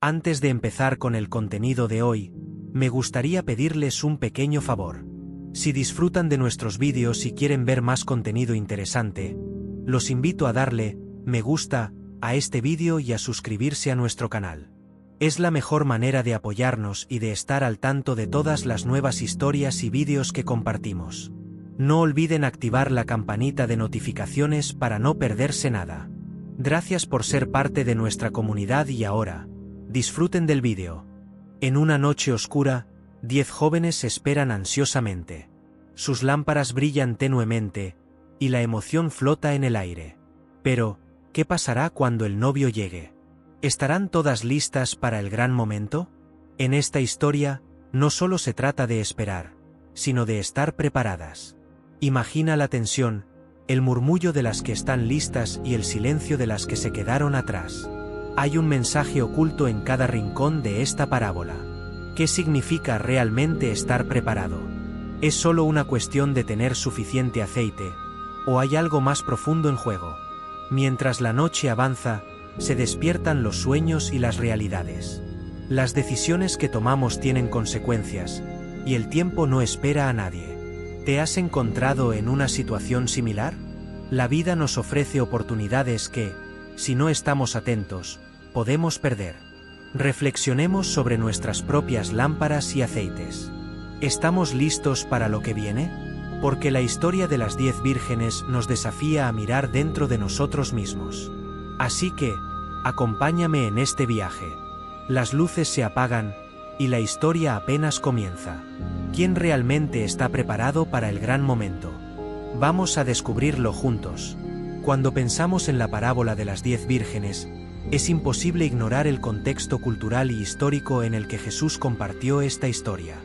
Antes de empezar con el contenido de hoy, me gustaría pedirles un pequeño favor. Si disfrutan de nuestros vídeos y quieren ver más contenido interesante, los invito a darle me gusta a este vídeo y a suscribirse a nuestro canal. Es la mejor manera de apoyarnos y de estar al tanto de todas las nuevas historias y vídeos que compartimos. No olviden activar la campanita de notificaciones para no perderse nada. Gracias por ser parte de nuestra comunidad y ahora, disfruten del vídeo. En una noche oscura, 10 jóvenes esperan ansiosamente. Sus lámparas brillan tenuemente, y la emoción flota en el aire. Pero, ¿qué pasará cuando el novio llegue? ¿Estarán todas listas para el gran momento? En esta historia, no solo se trata de esperar, sino de estar preparadas. Imagina la tensión, el murmullo de las que están listas y el silencio de las que se quedaron atrás. Hay un mensaje oculto en cada rincón de esta parábola. ¿Qué significa realmente estar preparado? ¿Es solo una cuestión de tener suficiente aceite, o hay algo más profundo en juego? Mientras la noche avanza, se despiertan los sueños y las realidades. Las decisiones que tomamos tienen consecuencias, y el tiempo no espera a nadie. ¿Te has encontrado en una situación similar? La vida nos ofrece oportunidades que, si no estamos atentos, podemos perder. Reflexionemos sobre nuestras propias lámparas y aceites. ¿Estamos listos para lo que viene? Porque la historia de las 10 vírgenes nos desafía a mirar dentro de nosotros mismos. Así que, acompáñame en este viaje. Las luces se apagan, y la historia apenas comienza. ¿Quién realmente está preparado para el gran momento? Vamos a descubrirlo juntos. Cuando pensamos en la parábola de las 10 vírgenes, es imposible ignorar el contexto cultural y histórico en el que Jesús compartió esta historia.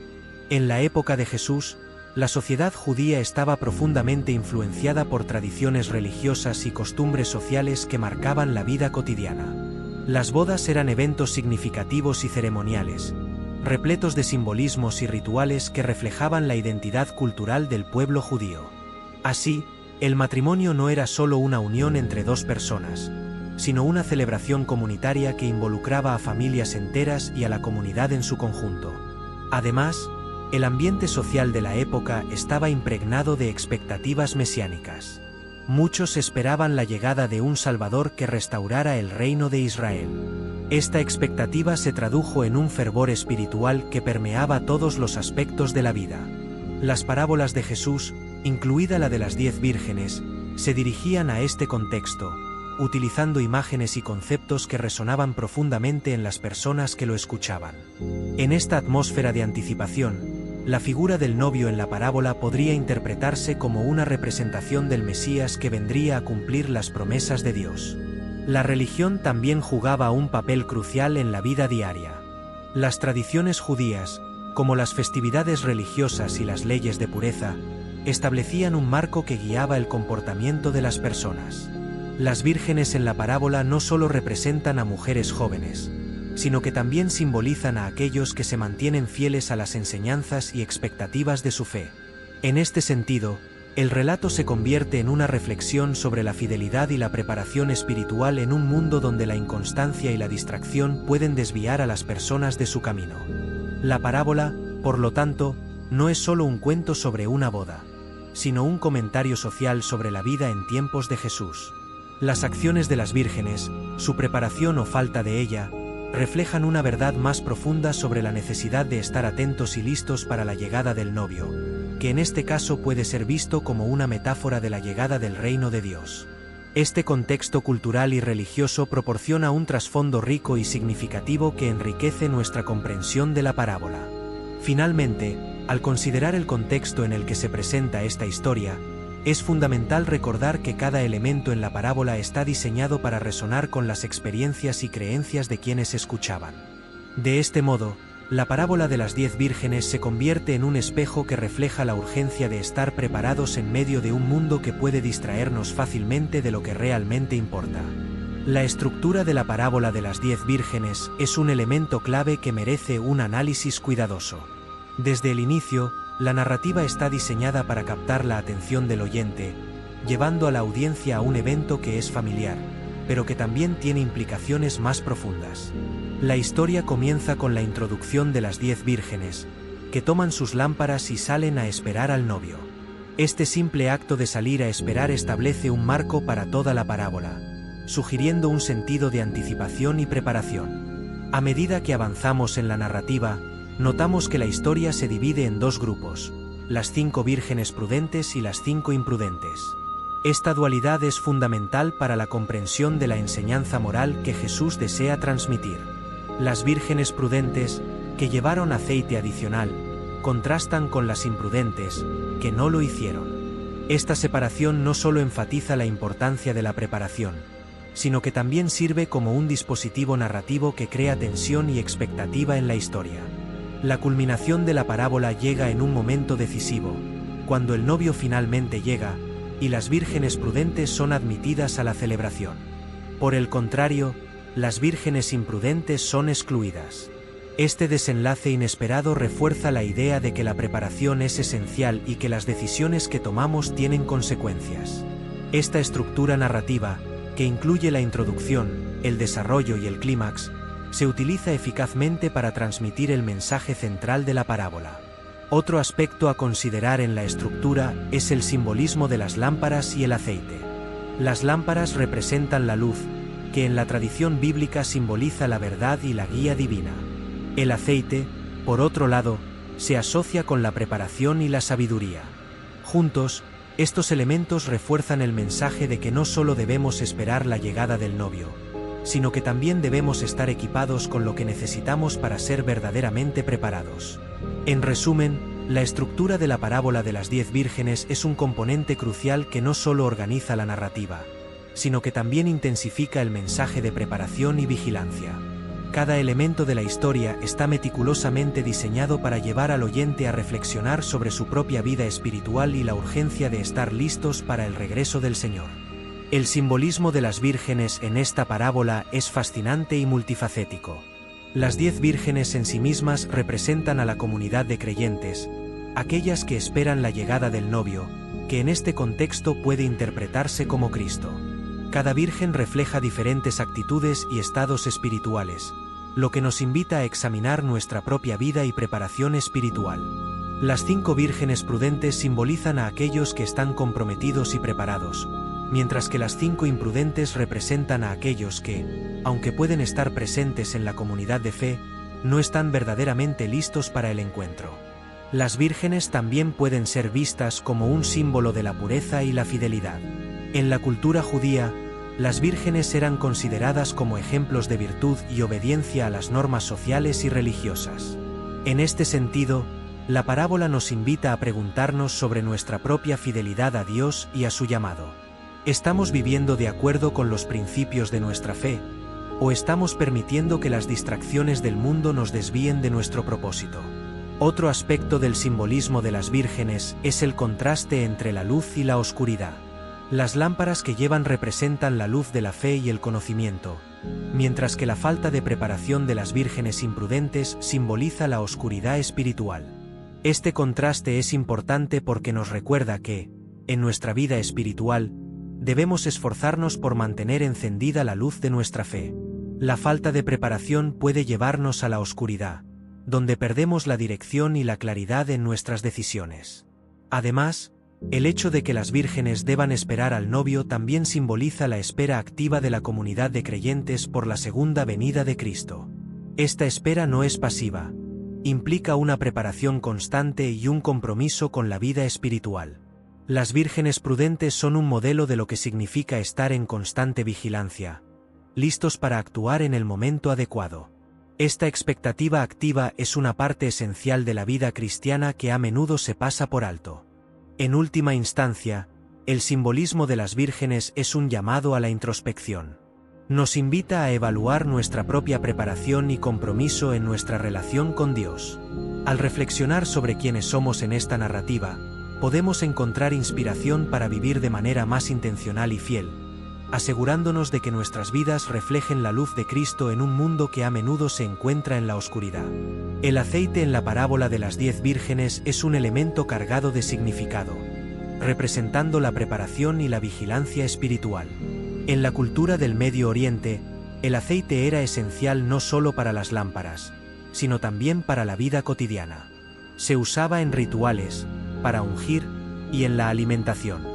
En la época de Jesús, la sociedad judía estaba profundamente influenciada por tradiciones religiosas y costumbres sociales que marcaban la vida cotidiana. Las bodas eran eventos significativos y ceremoniales, repletos de simbolismos y rituales que reflejaban la identidad cultural del pueblo judío. Así, el matrimonio no era solo una unión entre dos personas, sino una celebración comunitaria que involucraba a familias enteras y a la comunidad en su conjunto. Además, el ambiente social de la época estaba impregnado de expectativas mesiánicas. Muchos esperaban la llegada de un Salvador que restaurara el reino de Israel. Esta expectativa se tradujo en un fervor espiritual que permeaba todos los aspectos de la vida. Las parábolas de Jesús, incluida la de las 10 vírgenes, se dirigían a este contexto, utilizando imágenes y conceptos que resonaban profundamente en las personas que lo escuchaban. En esta atmósfera de anticipación, la figura del novio en la parábola podría interpretarse como una representación del Mesías que vendría a cumplir las promesas de Dios. La religión también jugaba un papel crucial en la vida diaria. Las tradiciones judías, como las festividades religiosas y las leyes de pureza, establecían un marco que guiaba el comportamiento de las personas. Las vírgenes en la parábola no solo representan a mujeres jóvenes, sino que también simbolizan a aquellos que se mantienen fieles a las enseñanzas y expectativas de su fe. En este sentido, el relato se convierte en una reflexión sobre la fidelidad y la preparación espiritual en un mundo donde la inconstancia y la distracción pueden desviar a las personas de su camino. La parábola, por lo tanto, no es solo un cuento sobre una boda, sino un comentario social sobre la vida en tiempos de Jesús. Las acciones de las vírgenes, su preparación o falta de ella, reflejan una verdad más profunda sobre la necesidad de estar atentos y listos para la llegada del novio, que en este caso puede ser visto como una metáfora de la llegada del reino de Dios. Este contexto cultural y religioso proporciona un trasfondo rico y significativo que enriquece nuestra comprensión de la parábola. Finalmente, al considerar el contexto en el que se presenta esta historia, es fundamental recordar que cada elemento en la parábola está diseñado para resonar con las experiencias y creencias de quienes escuchaban. De este modo, la parábola de las 10 vírgenes se convierte en un espejo que refleja la urgencia de estar preparados en medio de un mundo que puede distraernos fácilmente de lo que realmente importa. La estructura de la parábola de las 10 vírgenes es un elemento clave que merece un análisis cuidadoso. Desde el inicio, la narrativa está diseñada para captar la atención del oyente, llevando a la audiencia a un evento que es familiar, pero que también tiene implicaciones más profundas. La historia comienza con la introducción de las 10 vírgenes, que toman sus lámparas y salen a esperar al novio. Este simple acto de salir a esperar establece un marco para toda la parábola, sugiriendo un sentido de anticipación y preparación. A medida que avanzamos en la narrativa, notamos que la historia se divide en dos grupos, las 5 vírgenes prudentes y las 5 imprudentes. Esta dualidad es fundamental para la comprensión de la enseñanza moral que Jesús desea transmitir. Las vírgenes prudentes, que llevaron aceite adicional, contrastan con las imprudentes, que no lo hicieron. Esta separación no solo enfatiza la importancia de la preparación, sino que también sirve como un dispositivo narrativo que crea tensión y expectativa en la historia. La culminación de la parábola llega en un momento decisivo, cuando el novio finalmente llega, y las vírgenes prudentes son admitidas a la celebración. Por el contrario, las vírgenes imprudentes son excluidas. Este desenlace inesperado refuerza la idea de que la preparación es esencial y que las decisiones que tomamos tienen consecuencias. Esta estructura narrativa, que incluye la introducción, el desarrollo y el clímax, se utiliza eficazmente para transmitir el mensaje central de la parábola. Otro aspecto a considerar en la estructura es el simbolismo de las lámparas y el aceite. Las lámparas representan la luz, que en la tradición bíblica simboliza la verdad y la guía divina. El aceite, por otro lado, se asocia con la preparación y la sabiduría. Juntos, estos elementos refuerzan el mensaje de que no solo debemos esperar la llegada del novio, sino que también debemos estar equipados con lo que necesitamos para ser verdaderamente preparados. En resumen, la estructura de la parábola de las 10 vírgenes es un componente crucial que no solo organiza la narrativa, sino que también intensifica el mensaje de preparación y vigilancia. Cada elemento de la historia está meticulosamente diseñado para llevar al oyente a reflexionar sobre su propia vida espiritual y la urgencia de estar listos para el regreso del Señor. El simbolismo de las vírgenes en esta parábola es fascinante y multifacético. Las 10 vírgenes en sí mismas representan a la comunidad de creyentes, aquellas que esperan la llegada del novio, que en este contexto puede interpretarse como Cristo. Cada virgen refleja diferentes actitudes y estados espirituales, lo que nos invita a examinar nuestra propia vida y preparación espiritual. Las 5 vírgenes prudentes simbolizan a aquellos que están comprometidos y preparados, mientras que las 5 imprudentes representan a aquellos que, aunque pueden estar presentes en la comunidad de fe, no están verdaderamente listos para el encuentro. Las vírgenes también pueden ser vistas como un símbolo de la pureza y la fidelidad. En la cultura judía, las vírgenes eran consideradas como ejemplos de virtud y obediencia a las normas sociales y religiosas. En este sentido, la parábola nos invita a preguntarnos sobre nuestra propia fidelidad a Dios y a su llamado. ¿Estamos viviendo de acuerdo con los principios de nuestra fe, o estamos permitiendo que las distracciones del mundo nos desvíen de nuestro propósito? Otro aspecto del simbolismo de las vírgenes es el contraste entre la luz y la oscuridad. Las lámparas que llevan representan la luz de la fe y el conocimiento, mientras que la falta de preparación de las vírgenes imprudentes simboliza la oscuridad espiritual. Este contraste es importante porque nos recuerda que, en nuestra vida espiritual, debemos esforzarnos por mantener encendida la luz de nuestra fe. La falta de preparación puede llevarnos a la oscuridad, donde perdemos la dirección y la claridad en nuestras decisiones. Además, el hecho de que las vírgenes deban esperar al novio también simboliza la espera activa de la comunidad de creyentes por la segunda venida de Cristo. Esta espera no es pasiva, implica una preparación constante y un compromiso con la vida espiritual. Las vírgenes prudentes son un modelo de lo que significa estar en constante vigilancia, listos para actuar en el momento adecuado. Esta expectativa activa es una parte esencial de la vida cristiana que a menudo se pasa por alto. En última instancia, el simbolismo de las vírgenes es un llamado a la introspección. Nos invita a evaluar nuestra propia preparación y compromiso en nuestra relación con Dios. Al reflexionar sobre quiénes somos en esta narrativa, podemos encontrar inspiración para vivir de manera más intencional y fiel, asegurándonos de que nuestras vidas reflejen la luz de Cristo en un mundo que a menudo se encuentra en la oscuridad. El aceite en la parábola de las 10 vírgenes es un elemento cargado de significado, representando la preparación y la vigilancia espiritual. En la cultura del Medio Oriente, El aceite era esencial no solo para las lámparas, sino también para la vida cotidiana. Se usaba en rituales, para ungir, y en la alimentación.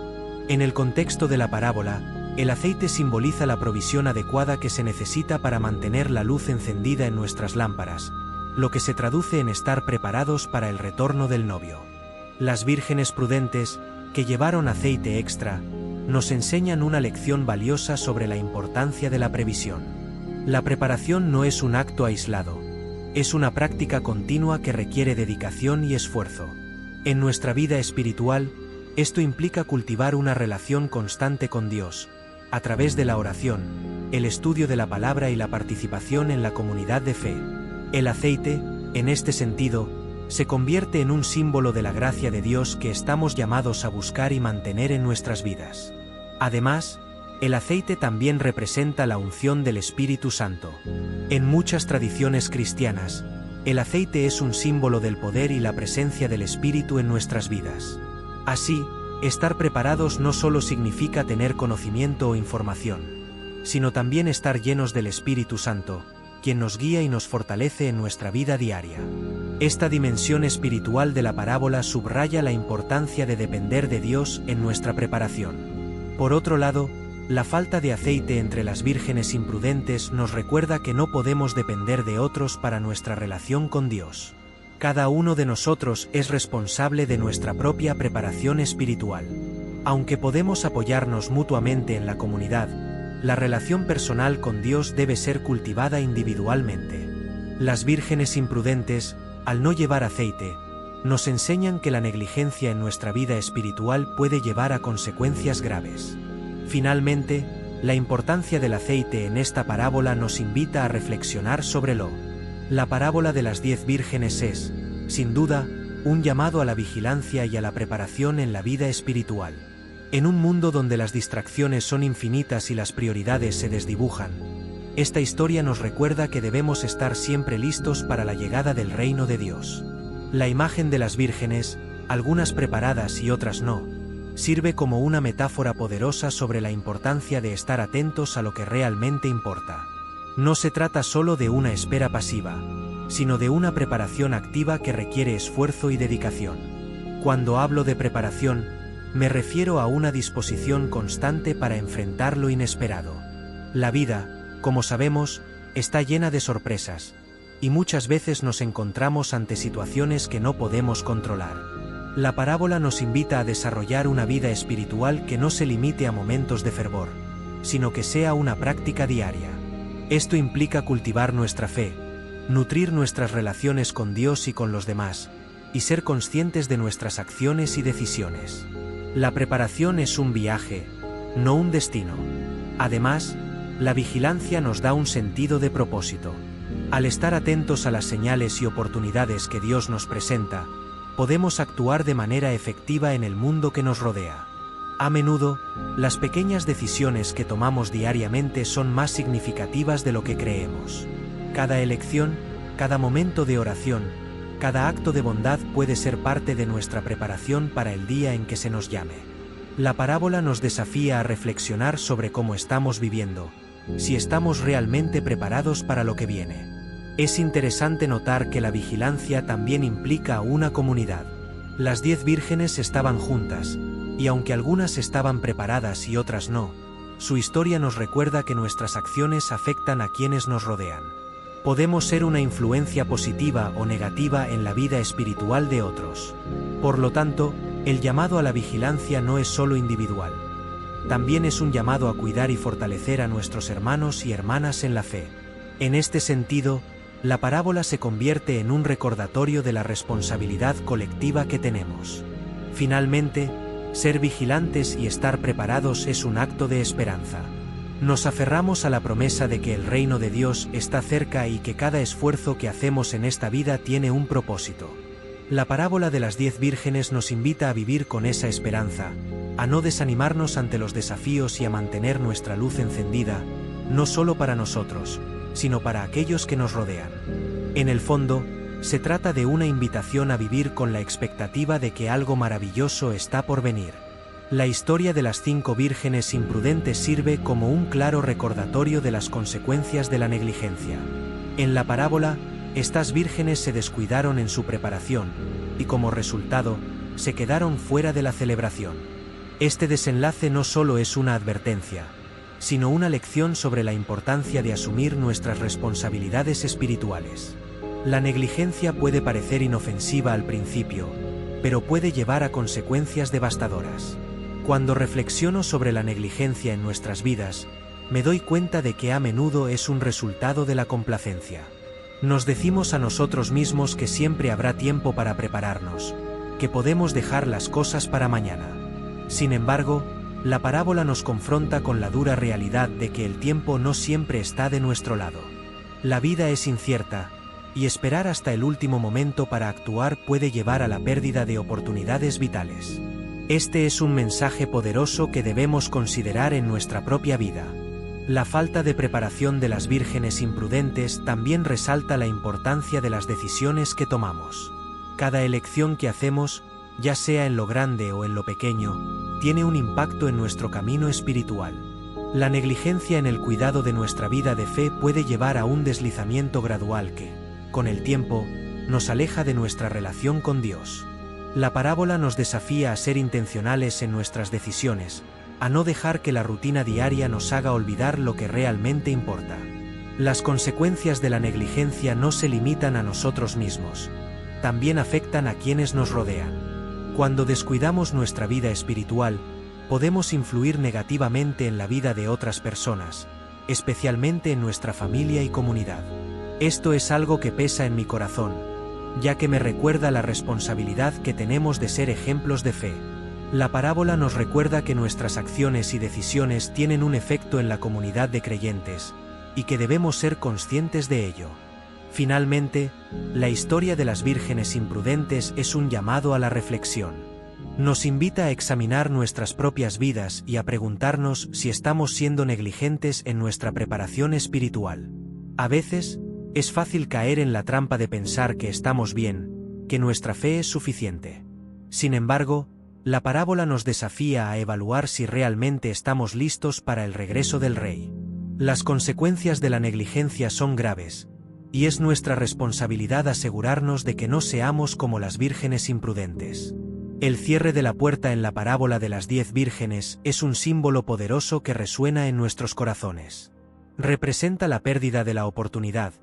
En el contexto de la parábola, el aceite simboliza la provisión adecuada que se necesita para mantener la luz encendida en nuestras lámparas, lo que se traduce en estar preparados para el retorno del novio. Las vírgenes prudentes, que llevaron aceite extra, nos enseñan una lección valiosa sobre la importancia de la previsión. La preparación no es un acto aislado, es una práctica continua que requiere dedicación y esfuerzo. En nuestra vida espiritual, esto implica cultivar una relación constante con Dios, a través de la oración, el estudio de la palabra y la participación en la comunidad de fe. El aceite, en este sentido, se convierte en un símbolo de la gracia de Dios que estamos llamados a buscar y mantener en nuestras vidas. Además, el aceite también representa la unción del Espíritu Santo. En muchas tradiciones cristianas, el aceite es un símbolo del poder y la presencia del Espíritu en nuestras vidas. Así, estar preparados no solo significa tener conocimiento o información, sino también estar llenos del Espíritu Santo, quien nos guía y nos fortalece en nuestra vida diaria. Esta dimensión espiritual de la parábola subraya la importancia de depender de Dios en nuestra preparación. Por otro lado, la falta de aceite entre las vírgenes imprudentes nos recuerda que no podemos depender de otros para nuestra relación con Dios. Cada uno de nosotros es responsable de nuestra propia preparación espiritual. Aunque podemos apoyarnos mutuamente en la comunidad, la relación personal con Dios debe ser cultivada individualmente. Las vírgenes imprudentes, al no llevar aceite, nos enseñan que la negligencia en nuestra vida espiritual puede llevar a consecuencias graves. Finalmente, la importancia del aceite en esta parábola nos invita a reflexionar sobre lo. La parábola de las 10 vírgenes es, sin duda, un llamado a la vigilancia y a la preparación en la vida espiritual. En un mundo donde las distracciones son infinitas y las prioridades se desdibujan, esta historia nos recuerda que debemos estar siempre listos para la llegada del reino de Dios. La imagen de las vírgenes, algunas preparadas y otras no, sirve como una metáfora poderosa sobre la importancia de estar atentos a lo que realmente importa. No se trata solo de una espera pasiva, sino de una preparación activa que requiere esfuerzo y dedicación. Cuando hablo de preparación, me refiero a una disposición constante para enfrentar lo inesperado. La vida, como sabemos, está llena de sorpresas, y muchas veces nos encontramos ante situaciones que no podemos controlar. La parábola nos invita a desarrollar una vida espiritual que no se limite a momentos de fervor, sino que sea una práctica diaria. Esto implica cultivar nuestra fe, nutrir nuestras relaciones con Dios y con los demás, y ser conscientes de nuestras acciones y decisiones. La preparación es un viaje, no un destino. Además, la vigilancia nos da un sentido de propósito. Al estar atentos a las señales y oportunidades que Dios nos presenta, podemos actuar de manera efectiva en el mundo que nos rodea. A menudo, las pequeñas decisiones que tomamos diariamente son más significativas de lo que creemos. Cada elección, cada momento de oración, cada acto de bondad puede ser parte de nuestra preparación para el día en que se nos llame. La parábola nos desafía a reflexionar sobre cómo estamos viviendo, si estamos realmente preparados para lo que viene. Es interesante notar que la vigilancia también implica a una comunidad. Las 10 vírgenes estaban juntas, y aunque algunas estaban preparadas y otras no, su historia nos recuerda que nuestras acciones afectan a quienes nos rodean. Podemos ser una influencia positiva o negativa en la vida espiritual de otros. Por lo tanto, el llamado a la vigilancia no es solo individual. También es un llamado a cuidar y fortalecer a nuestros hermanos y hermanas en la fe. En este sentido, la parábola se convierte en un recordatorio de la responsabilidad colectiva que tenemos. Finalmente, ser vigilantes y estar preparados es un acto de esperanza. Nos aferramos a la promesa de que el reino de Dios está cerca y que cada esfuerzo que hacemos en esta vida tiene un propósito. La parábola de las 10 vírgenes nos invita a vivir con esa esperanza, a no desanimarnos ante los desafíos y a mantener nuestra luz encendida, no solo para nosotros, sino para aquellos que nos rodean. En el fondo, se trata de una invitación a vivir con la expectativa de que algo maravilloso está por venir. La historia de las 5 vírgenes imprudentes sirve como un claro recordatorio de las consecuencias de la negligencia. En la parábola, estas vírgenes se descuidaron en su preparación, y como resultado, se quedaron fuera de la celebración. Este desenlace no solo es una advertencia, sino una lección sobre la importancia de asumir nuestras responsabilidades espirituales. La negligencia puede parecer inofensiva al principio, pero puede llevar a consecuencias devastadoras. Cuando reflexiono sobre la negligencia en nuestras vidas, me doy cuenta de que a menudo es un resultado de la complacencia. Nos decimos a nosotros mismos que siempre habrá tiempo para prepararnos, que podemos dejar las cosas para mañana. Sin embargo, la parábola nos confronta con la dura realidad de que el tiempo no siempre está de nuestro lado. La vida es incierta, y esperar hasta el último momento para actuar puede llevar a la pérdida de oportunidades vitales. Este es un mensaje poderoso que debemos considerar en nuestra propia vida. La falta de preparación de las vírgenes imprudentes también resalta la importancia de las decisiones que tomamos. Cada elección que hacemos, ya sea en lo grande o en lo pequeño, tiene un impacto en nuestro camino espiritual. La negligencia en el cuidado de nuestra vida de fe puede llevar a un deslizamiento gradual que, con el tiempo, nos aleja de nuestra relación con Dios. La parábola nos desafía a ser intencionales en nuestras decisiones, a no dejar que la rutina diaria nos haga olvidar lo que realmente importa. Las consecuencias de la negligencia no se limitan a nosotros mismos, también afectan a quienes nos rodean. Cuando descuidamos nuestra vida espiritual, podemos influir negativamente en la vida de otras personas, especialmente en nuestra familia y comunidad. Esto es algo que pesa en mi corazón, ya que me recuerda la responsabilidad que tenemos de ser ejemplos de fe. La parábola nos recuerda que nuestras acciones y decisiones tienen un efecto en la comunidad de creyentes, y que debemos ser conscientes de ello. Finalmente, la historia de las vírgenes imprudentes es un llamado a la reflexión. Nos invita a examinar nuestras propias vidas y a preguntarnos si estamos siendo negligentes en nuestra preparación espiritual. A veces, es fácil caer en la trampa de pensar que estamos bien, que nuestra fe es suficiente. Sin embargo, la parábola nos desafía a evaluar si realmente estamos listos para el regreso del Rey. Las consecuencias de la negligencia son graves, y es nuestra responsabilidad asegurarnos de que no seamos como las vírgenes imprudentes. El cierre de la puerta en la parábola de las 10 vírgenes es un símbolo poderoso que resuena en nuestros corazones. Representa la pérdida de la oportunidad,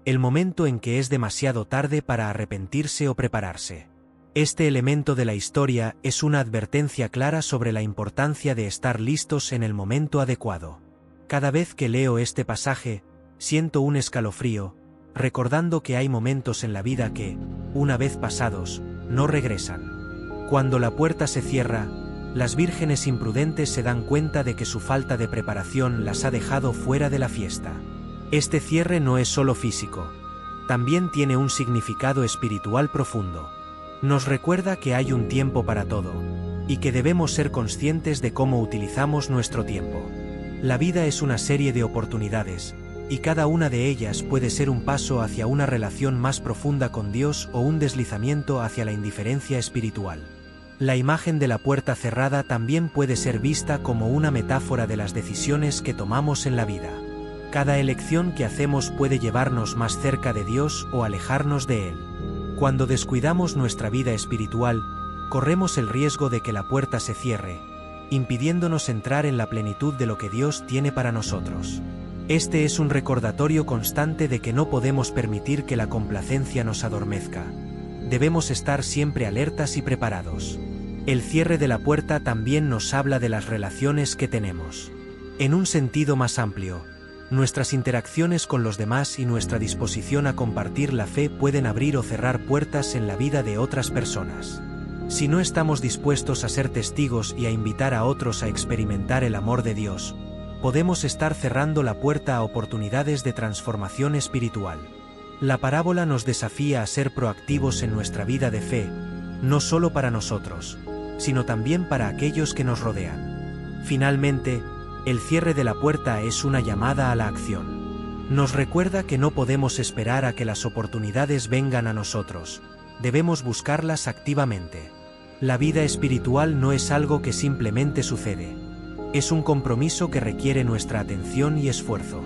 el momento en que es demasiado tarde para arrepentirse o prepararse. Este elemento de la historia es una advertencia clara sobre la importancia de estar listos en el momento adecuado. Cada vez que leo este pasaje, siento un escalofrío, recordando que hay momentos en la vida que, una vez pasados, no regresan. Cuando la puerta se cierra, las vírgenes imprudentes se dan cuenta de que su falta de preparación las ha dejado fuera de la fiesta. Este cierre no es solo físico, también tiene un significado espiritual profundo. Nos recuerda que hay un tiempo para todo, y que debemos ser conscientes de cómo utilizamos nuestro tiempo. La vida es una serie de oportunidades, y cada una de ellas puede ser un paso hacia una relación más profunda con Dios o un deslizamiento hacia la indiferencia espiritual. La imagen de la puerta cerrada también puede ser vista como una metáfora de las decisiones que tomamos en la vida. Cada elección que hacemos puede llevarnos más cerca de Dios o alejarnos de Él. Cuando descuidamos nuestra vida espiritual, corremos el riesgo de que la puerta se cierre, impidiéndonos entrar en la plenitud de lo que Dios tiene para nosotros. Este es un recordatorio constante de que no podemos permitir que la complacencia nos adormezca. Debemos estar siempre alertas y preparados. El cierre de la puerta también nos habla de las relaciones que tenemos. En un sentido más amplio, nuestras interacciones con los demás y nuestra disposición a compartir la fe pueden abrir o cerrar puertas en la vida de otras personas. Si no estamos dispuestos a ser testigos y a invitar a otros a experimentar el amor de Dios, podemos estar cerrando la puerta a oportunidades de transformación espiritual. La parábola nos desafía a ser proactivos en nuestra vida de fe, no solo para nosotros, sino también para aquellos que nos rodean. Finalmente, el cierre de la puerta es una llamada a la acción. Nos recuerda que no podemos esperar a que las oportunidades vengan a nosotros, debemos buscarlas activamente. La vida espiritual no es algo que simplemente sucede. Es un compromiso que requiere nuestra atención y esfuerzo.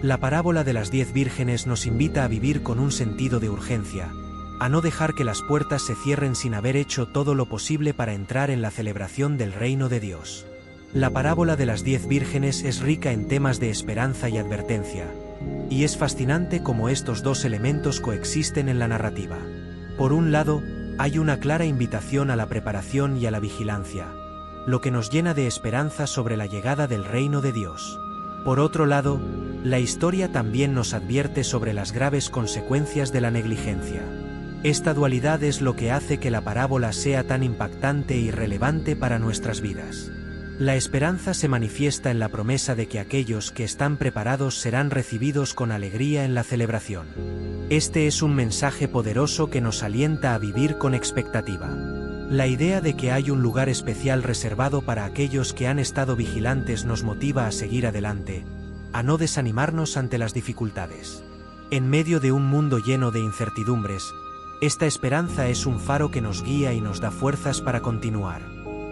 La parábola de las 10 vírgenes nos invita a vivir con un sentido de urgencia, a no dejar que las puertas se cierren sin haber hecho todo lo posible para entrar en la celebración del reino de Dios. La parábola de las 10 vírgenes es rica en temas de esperanza y advertencia, y es fascinante cómo estos dos elementos coexisten en la narrativa. Por un lado, hay una clara invitación a la preparación y a la vigilancia, lo que nos llena de esperanza sobre la llegada del reino de Dios. Por otro lado, la historia también nos advierte sobre las graves consecuencias de la negligencia. Esta dualidad es lo que hace que la parábola sea tan impactante y relevante para nuestras vidas. La esperanza se manifiesta en la promesa de que aquellos que están preparados serán recibidos con alegría en la celebración. Este es un mensaje poderoso que nos alienta a vivir con expectativa. La idea de que hay un lugar especial reservado para aquellos que han estado vigilantes nos motiva a seguir adelante, a no desanimarnos ante las dificultades. En medio de un mundo lleno de incertidumbres, esta esperanza es un faro que nos guía y nos da fuerzas para continuar.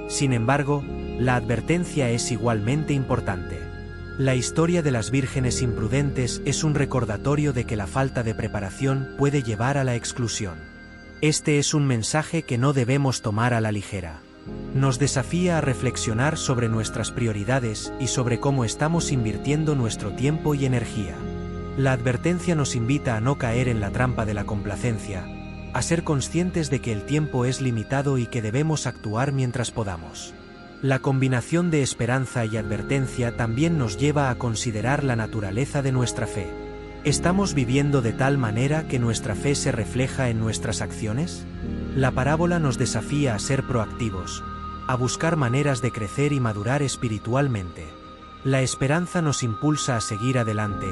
Sin embargo, la advertencia es igualmente importante. La historia de las vírgenes imprudentes es un recordatorio de que la falta de preparación puede llevar a la exclusión. Este es un mensaje que no debemos tomar a la ligera. Nos desafía a reflexionar sobre nuestras prioridades y sobre cómo estamos invirtiendo nuestro tiempo y energía. La advertencia nos invita a no caer en la trampa de la complacencia, a ser conscientes de que el tiempo es limitado y que debemos actuar mientras podamos. La combinación de esperanza y advertencia también nos lleva a considerar la naturaleza de nuestra fe. ¿Estamos viviendo de tal manera que nuestra fe se refleja en nuestras acciones? La parábola nos desafía a ser proactivos, a buscar maneras de crecer y madurar espiritualmente. La esperanza nos impulsa a seguir adelante,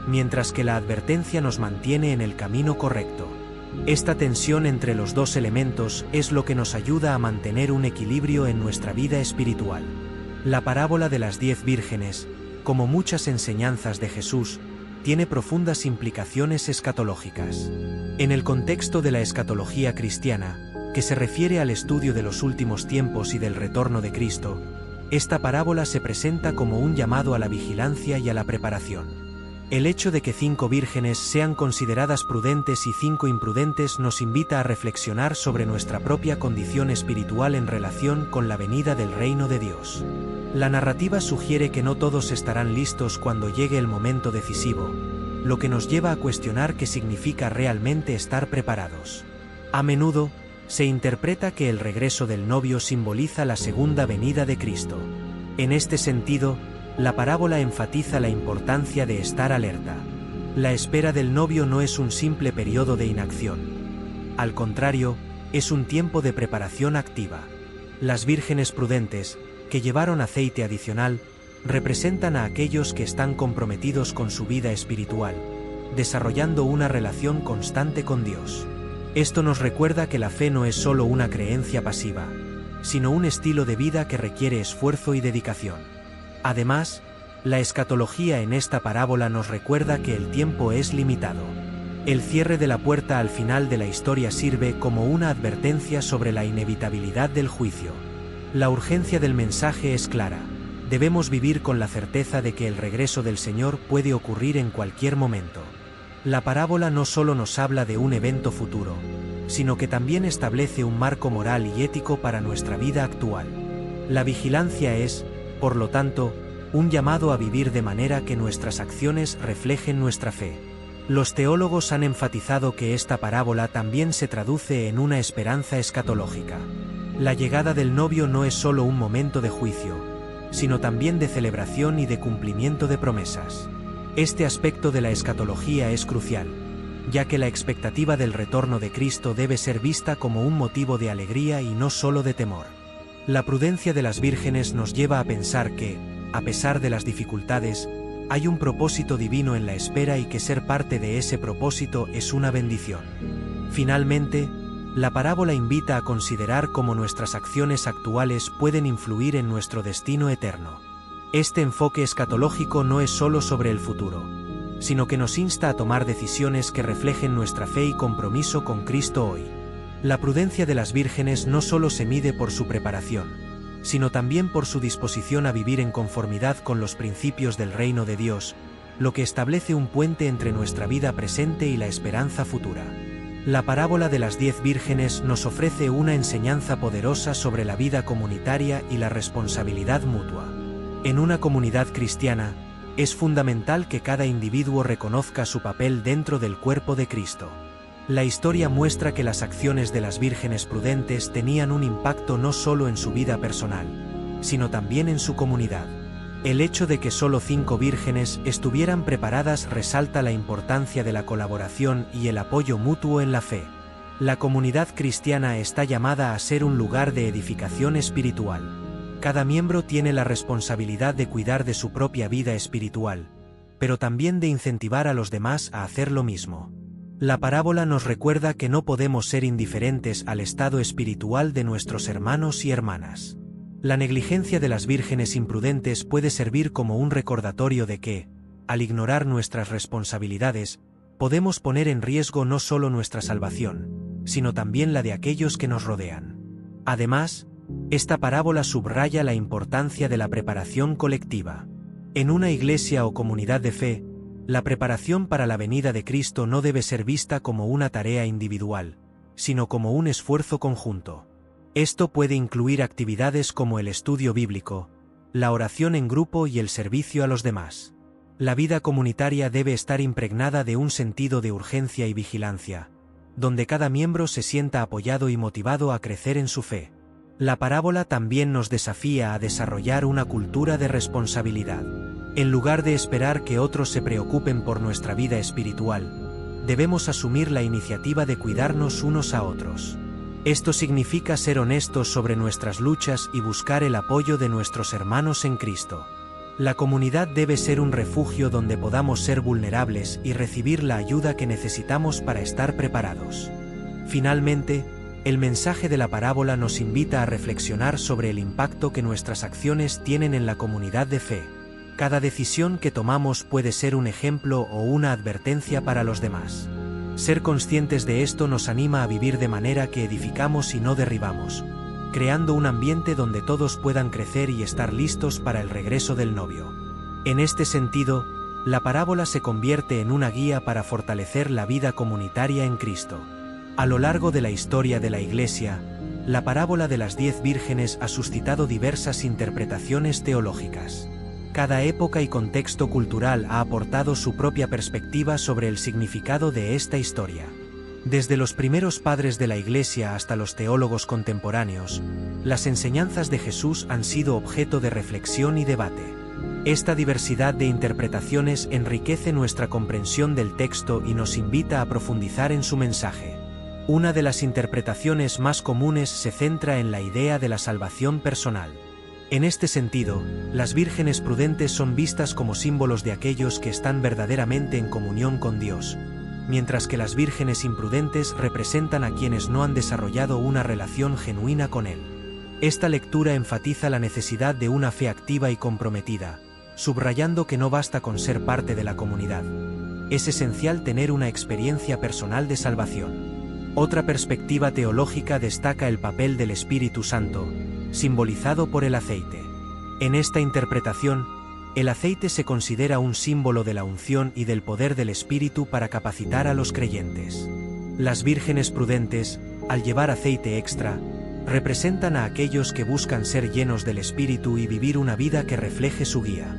mientras que la advertencia nos mantiene en el camino correcto. Esta tensión entre los dos elementos es lo que nos ayuda a mantener un equilibrio en nuestra vida espiritual. La parábola de las 10 vírgenes, como muchas enseñanzas de Jesús, tiene profundas implicaciones escatológicas. En el contexto de la escatología cristiana, que se refiere al estudio de los últimos tiempos y del retorno de Cristo, esta parábola se presenta como un llamado a la vigilancia y a la preparación. El hecho de que 5 vírgenes sean consideradas prudentes y 5 imprudentes nos invita a reflexionar sobre nuestra propia condición espiritual en relación con la venida del reino de Dios. La narrativa sugiere que no todos estarán listos cuando llegue el momento decisivo, lo que nos lleva a cuestionar qué significa realmente estar preparados. A menudo, se interpreta que el regreso del novio simboliza la segunda venida de Cristo. En este sentido, la parábola enfatiza la importancia de estar alerta. La espera del novio no es un simple periodo de inacción. Al contrario, es un tiempo de preparación activa. Las vírgenes prudentes, que llevaron aceite adicional, representan a aquellos que están comprometidos con su vida espiritual, desarrollando una relación constante con Dios. Esto nos recuerda que la fe no es solo una creencia pasiva, sino un estilo de vida que requiere esfuerzo y dedicación. Además, la escatología en esta parábola nos recuerda que el tiempo es limitado. El cierre de la puerta al final de la historia sirve como una advertencia sobre la inevitabilidad del juicio. La urgencia del mensaje es clara. Debemos vivir con la certeza de que el regreso del Señor puede ocurrir en cualquier momento. La parábola no solo nos habla de un evento futuro, sino que también establece un marco moral y ético para nuestra vida actual. La vigilancia es, por lo tanto, un llamado a vivir de manera que nuestras acciones reflejen nuestra fe. Los teólogos han enfatizado que esta parábola también se traduce en una esperanza escatológica. La llegada del novio no es solo un momento de juicio, sino también de celebración y de cumplimiento de promesas. Este aspecto de la escatología es crucial, ya que la expectativa del retorno de Cristo debe ser vista como un motivo de alegría y no solo de temor. La prudencia de las vírgenes nos lleva a pensar que, a pesar de las dificultades, hay un propósito divino en la espera y que ser parte de ese propósito es una bendición. Finalmente, la parábola invita a considerar cómo nuestras acciones actuales pueden influir en nuestro destino eterno. Este enfoque escatológico no es solo sobre el futuro, sino que nos insta a tomar decisiones que reflejen nuestra fe y compromiso con Cristo hoy. La prudencia de las vírgenes no solo se mide por su preparación, sino también por su disposición a vivir en conformidad con los principios del reino de Dios, lo que establece un puente entre nuestra vida presente y la esperanza futura. La parábola de las 10 vírgenes nos ofrece una enseñanza poderosa sobre la vida comunitaria y la responsabilidad mutua. En una comunidad cristiana, es fundamental que cada individuo reconozca su papel dentro del cuerpo de Cristo. La historia muestra que las acciones de las vírgenes prudentes tenían un impacto no solo en su vida personal, sino también en su comunidad. El hecho de que solo 5 vírgenes estuvieran preparadas resalta la importancia de la colaboración y el apoyo mutuo en la fe. La comunidad cristiana está llamada a ser un lugar de edificación espiritual. Cada miembro tiene la responsabilidad de cuidar de su propia vida espiritual, pero también de incentivar a los demás a hacer lo mismo. La parábola nos recuerda que no podemos ser indiferentes al estado espiritual de nuestros hermanos y hermanas. La negligencia de las vírgenes imprudentes puede servir como un recordatorio de que, al ignorar nuestras responsabilidades, podemos poner en riesgo no solo nuestra salvación, sino también la de aquellos que nos rodean. Además, esta parábola subraya la importancia de la preparación colectiva. En una iglesia o comunidad de fe, la preparación para la venida de Cristo no debe ser vista como una tarea individual, sino como un esfuerzo conjunto. Esto puede incluir actividades como el estudio bíblico, la oración en grupo y el servicio a los demás. La vida comunitaria debe estar impregnada de un sentido de urgencia y vigilancia, donde cada miembro se sienta apoyado y motivado a crecer en su fe. La parábola también nos desafía a desarrollar una cultura de responsabilidad. En lugar de esperar que otros se preocupen por nuestra vida espiritual, debemos asumir la iniciativa de cuidarnos unos a otros. Esto significa ser honestos sobre nuestras luchas y buscar el apoyo de nuestros hermanos en Cristo. La comunidad debe ser un refugio donde podamos ser vulnerables y recibir la ayuda que necesitamos para estar preparados. Finalmente, el mensaje de la parábola nos invita a reflexionar sobre el impacto que nuestras acciones tienen en la comunidad de fe. Cada decisión que tomamos puede ser un ejemplo o una advertencia para los demás. Ser conscientes de esto nos anima a vivir de manera que edificamos y no derribamos, creando un ambiente donde todos puedan crecer y estar listos para el regreso del novio. En este sentido, la parábola se convierte en una guía para fortalecer la vida comunitaria en Cristo. A lo largo de la historia de la Iglesia, la parábola de las 10 vírgenes ha suscitado diversas interpretaciones teológicas. Cada época y contexto cultural ha aportado su propia perspectiva sobre el significado de esta historia. Desde los primeros padres de la Iglesia hasta los teólogos contemporáneos, las enseñanzas de Jesús han sido objeto de reflexión y debate. Esta diversidad de interpretaciones enriquece nuestra comprensión del texto y nos invita a profundizar en su mensaje. Una de las interpretaciones más comunes se centra en la idea de la salvación personal. En este sentido, las vírgenes prudentes son vistas como símbolos de aquellos que están verdaderamente en comunión con Dios, mientras que las vírgenes imprudentes representan a quienes no han desarrollado una relación genuina con Él. Esta lectura enfatiza la necesidad de una fe activa y comprometida, subrayando que no basta con ser parte de la comunidad. Es esencial tener una experiencia personal de salvación. Otra perspectiva teológica destaca el papel del Espíritu Santo, simbolizado por el aceite. En esta interpretación, el aceite se considera un símbolo de la unción y del poder del Espíritu para capacitar a los creyentes. Las vírgenes prudentes, al llevar aceite extra, representan a aquellos que buscan ser llenos del Espíritu y vivir una vida que refleje su guía.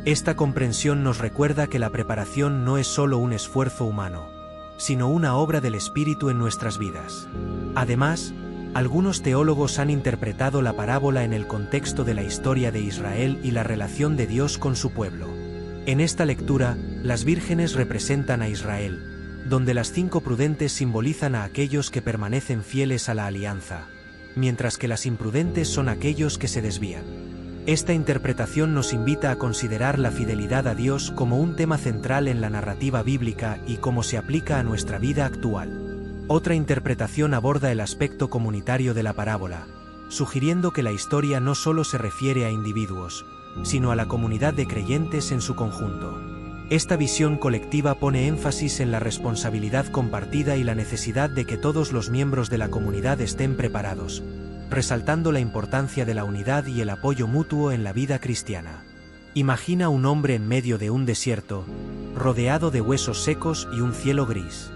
Esta comprensión nos recuerda que la preparación no es solo un esfuerzo humano, sino una obra del Espíritu en nuestras vidas. Además, algunos teólogos han interpretado la parábola en el contexto de la historia de Israel y la relación de Dios con su pueblo. En esta lectura, las vírgenes representan a Israel, donde las 5 prudentes simbolizan a aquellos que permanecen fieles a la alianza, mientras que las imprudentes son aquellos que se desvían. Esta interpretación nos invita a considerar la fidelidad a Dios como un tema central en la narrativa bíblica y cómo se aplica a nuestra vida actual. Otra interpretación aborda el aspecto comunitario de la parábola, sugiriendo que la historia no solo se refiere a individuos, sino a la comunidad de creyentes en su conjunto. Esta visión colectiva pone énfasis en la responsabilidad compartida y la necesidad de que todos los miembros de la comunidad estén preparados, resaltando la importancia de la unidad y el apoyo mutuo en la vida cristiana. Imagina un hombre en medio de un desierto, rodeado de huesos secos y un cielo gris.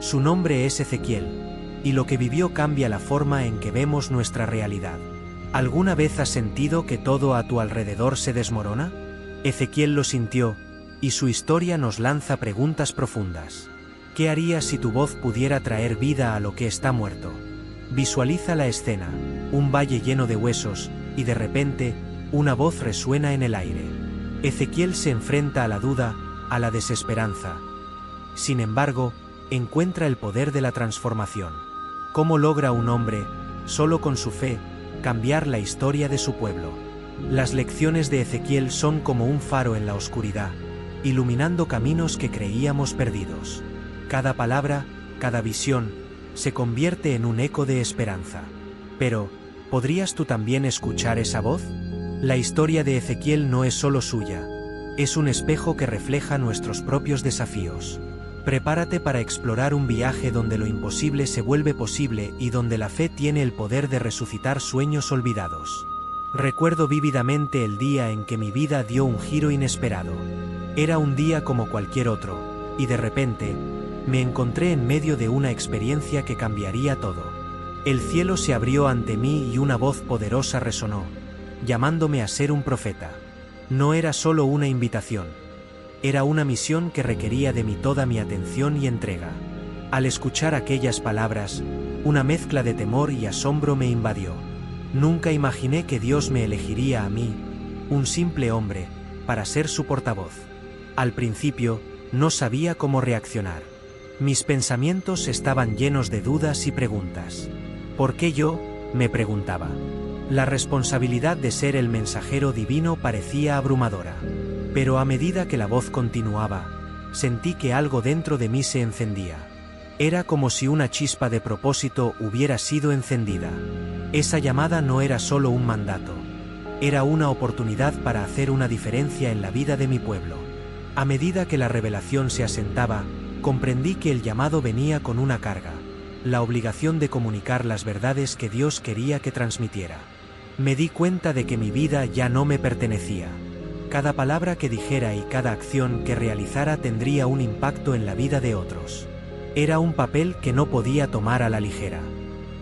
Su nombre es Ezequiel, y lo que vivió cambia la forma en que vemos nuestra realidad. ¿Alguna vez has sentido que todo a tu alrededor se desmorona? Ezequiel lo sintió, y su historia nos lanza preguntas profundas. ¿Qué harías si tu voz pudiera traer vida a lo que está muerto? Visualiza la escena, un valle lleno de huesos, y de repente, una voz resuena en el aire. Ezequiel se enfrenta a la duda, a la desesperanza. Sin embargo, encuentra el poder de la transformación. ¿Cómo logra un hombre, solo con su fe, cambiar la historia de su pueblo? Las lecciones de Ezequiel son como un faro en la oscuridad, iluminando caminos que creíamos perdidos. Cada palabra, cada visión, se convierte en un eco de esperanza. Pero, ¿podrías tú también escuchar esa voz? La historia de Ezequiel no es solo suya, es un espejo que refleja nuestros propios desafíos. Prepárate para explorar un viaje donde lo imposible se vuelve posible y donde la fe tiene el poder de resucitar sueños olvidados. Recuerdo vívidamente el día en que mi vida dio un giro inesperado. Era un día como cualquier otro, y de repente, me encontré en medio de una experiencia que cambiaría todo. El cielo se abrió ante mí y una voz poderosa resonó, llamándome a ser un profeta. No era solo una invitación. Era una misión que requería de mí toda mi atención y entrega. Al escuchar aquellas palabras, una mezcla de temor y asombro me invadió. Nunca imaginé que Dios me elegiría a mí, un simple hombre, para ser su portavoz. Al principio, no sabía cómo reaccionar. Mis pensamientos estaban llenos de dudas y preguntas. ¿Por qué yo?, me preguntaba. La responsabilidad de ser el mensajero divino parecía abrumadora. Pero a medida que la voz continuaba, sentí que algo dentro de mí se encendía. Era como si una chispa de propósito hubiera sido encendida. Esa llamada no era solo un mandato. Era una oportunidad para hacer una diferencia en la vida de mi pueblo. A medida que la revelación se asentaba, comprendí que el llamado venía con una carga, la obligación de comunicar las verdades que Dios quería que transmitiera. Me di cuenta de que mi vida ya no me pertenecía. Cada palabra que dijera y cada acción que realizara tendría un impacto en la vida de otros. Era un papel que no podía tomar a la ligera.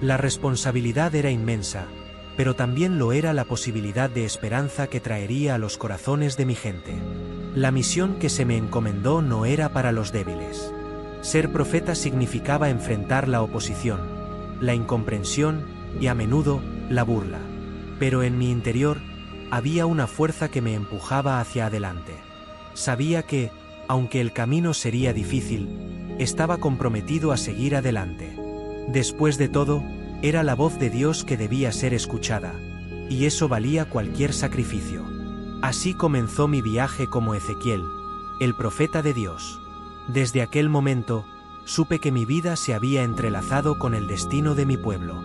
La responsabilidad era inmensa, pero también lo era la posibilidad de esperanza que traería a los corazones de mi gente. La misión que se me encomendó no era para los débiles. Ser profeta significaba enfrentar la oposición, la incomprensión y a menudo la burla. Pero en mi interior había una fuerza que me empujaba hacia adelante. Sabía que, aunque el camino sería difícil, estaba comprometido a seguir adelante. Después de todo, era la voz de Dios que debía ser escuchada, y eso valía cualquier sacrificio. Así comenzó mi viaje como Ezequiel, el profeta de Dios. Desde aquel momento, supe que mi vida se había entrelazado con el destino de mi pueblo.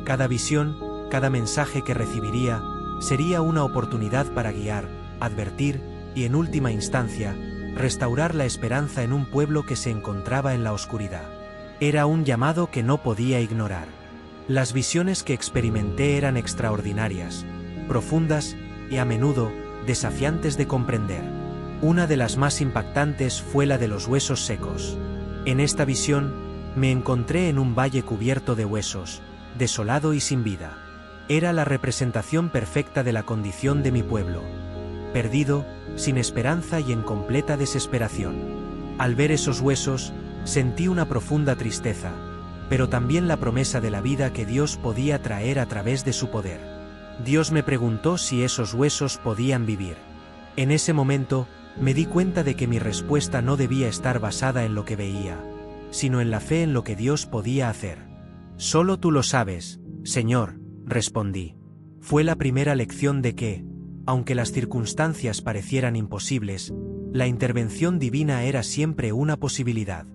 Cada visión, cada mensaje que recibiría, sería una oportunidad para guiar, advertir y, en última instancia, restaurar la esperanza en un pueblo que se encontraba en la oscuridad. Era un llamado que no podía ignorar. Las visiones que experimenté eran extraordinarias, profundas y a menudo desafiantes de comprender. Una de las más impactantes fue la de los huesos secos. En esta visión, me encontré en un valle cubierto de huesos, desolado y sin vida. Era la representación perfecta de la condición de mi pueblo. Perdido, sin esperanza y en completa desesperación. Al ver esos huesos, sentí una profunda tristeza, pero también la promesa de la vida que Dios podía traer a través de su poder. Dios me preguntó si esos huesos podían vivir. En ese momento, me di cuenta de que mi respuesta no debía estar basada en lo que veía, sino en la fe en lo que Dios podía hacer. Solo tú lo sabes, Señor, respondí. Fue la primera lección de que, aunque las circunstancias parecieran imposibles, la intervención divina era siempre una posibilidad.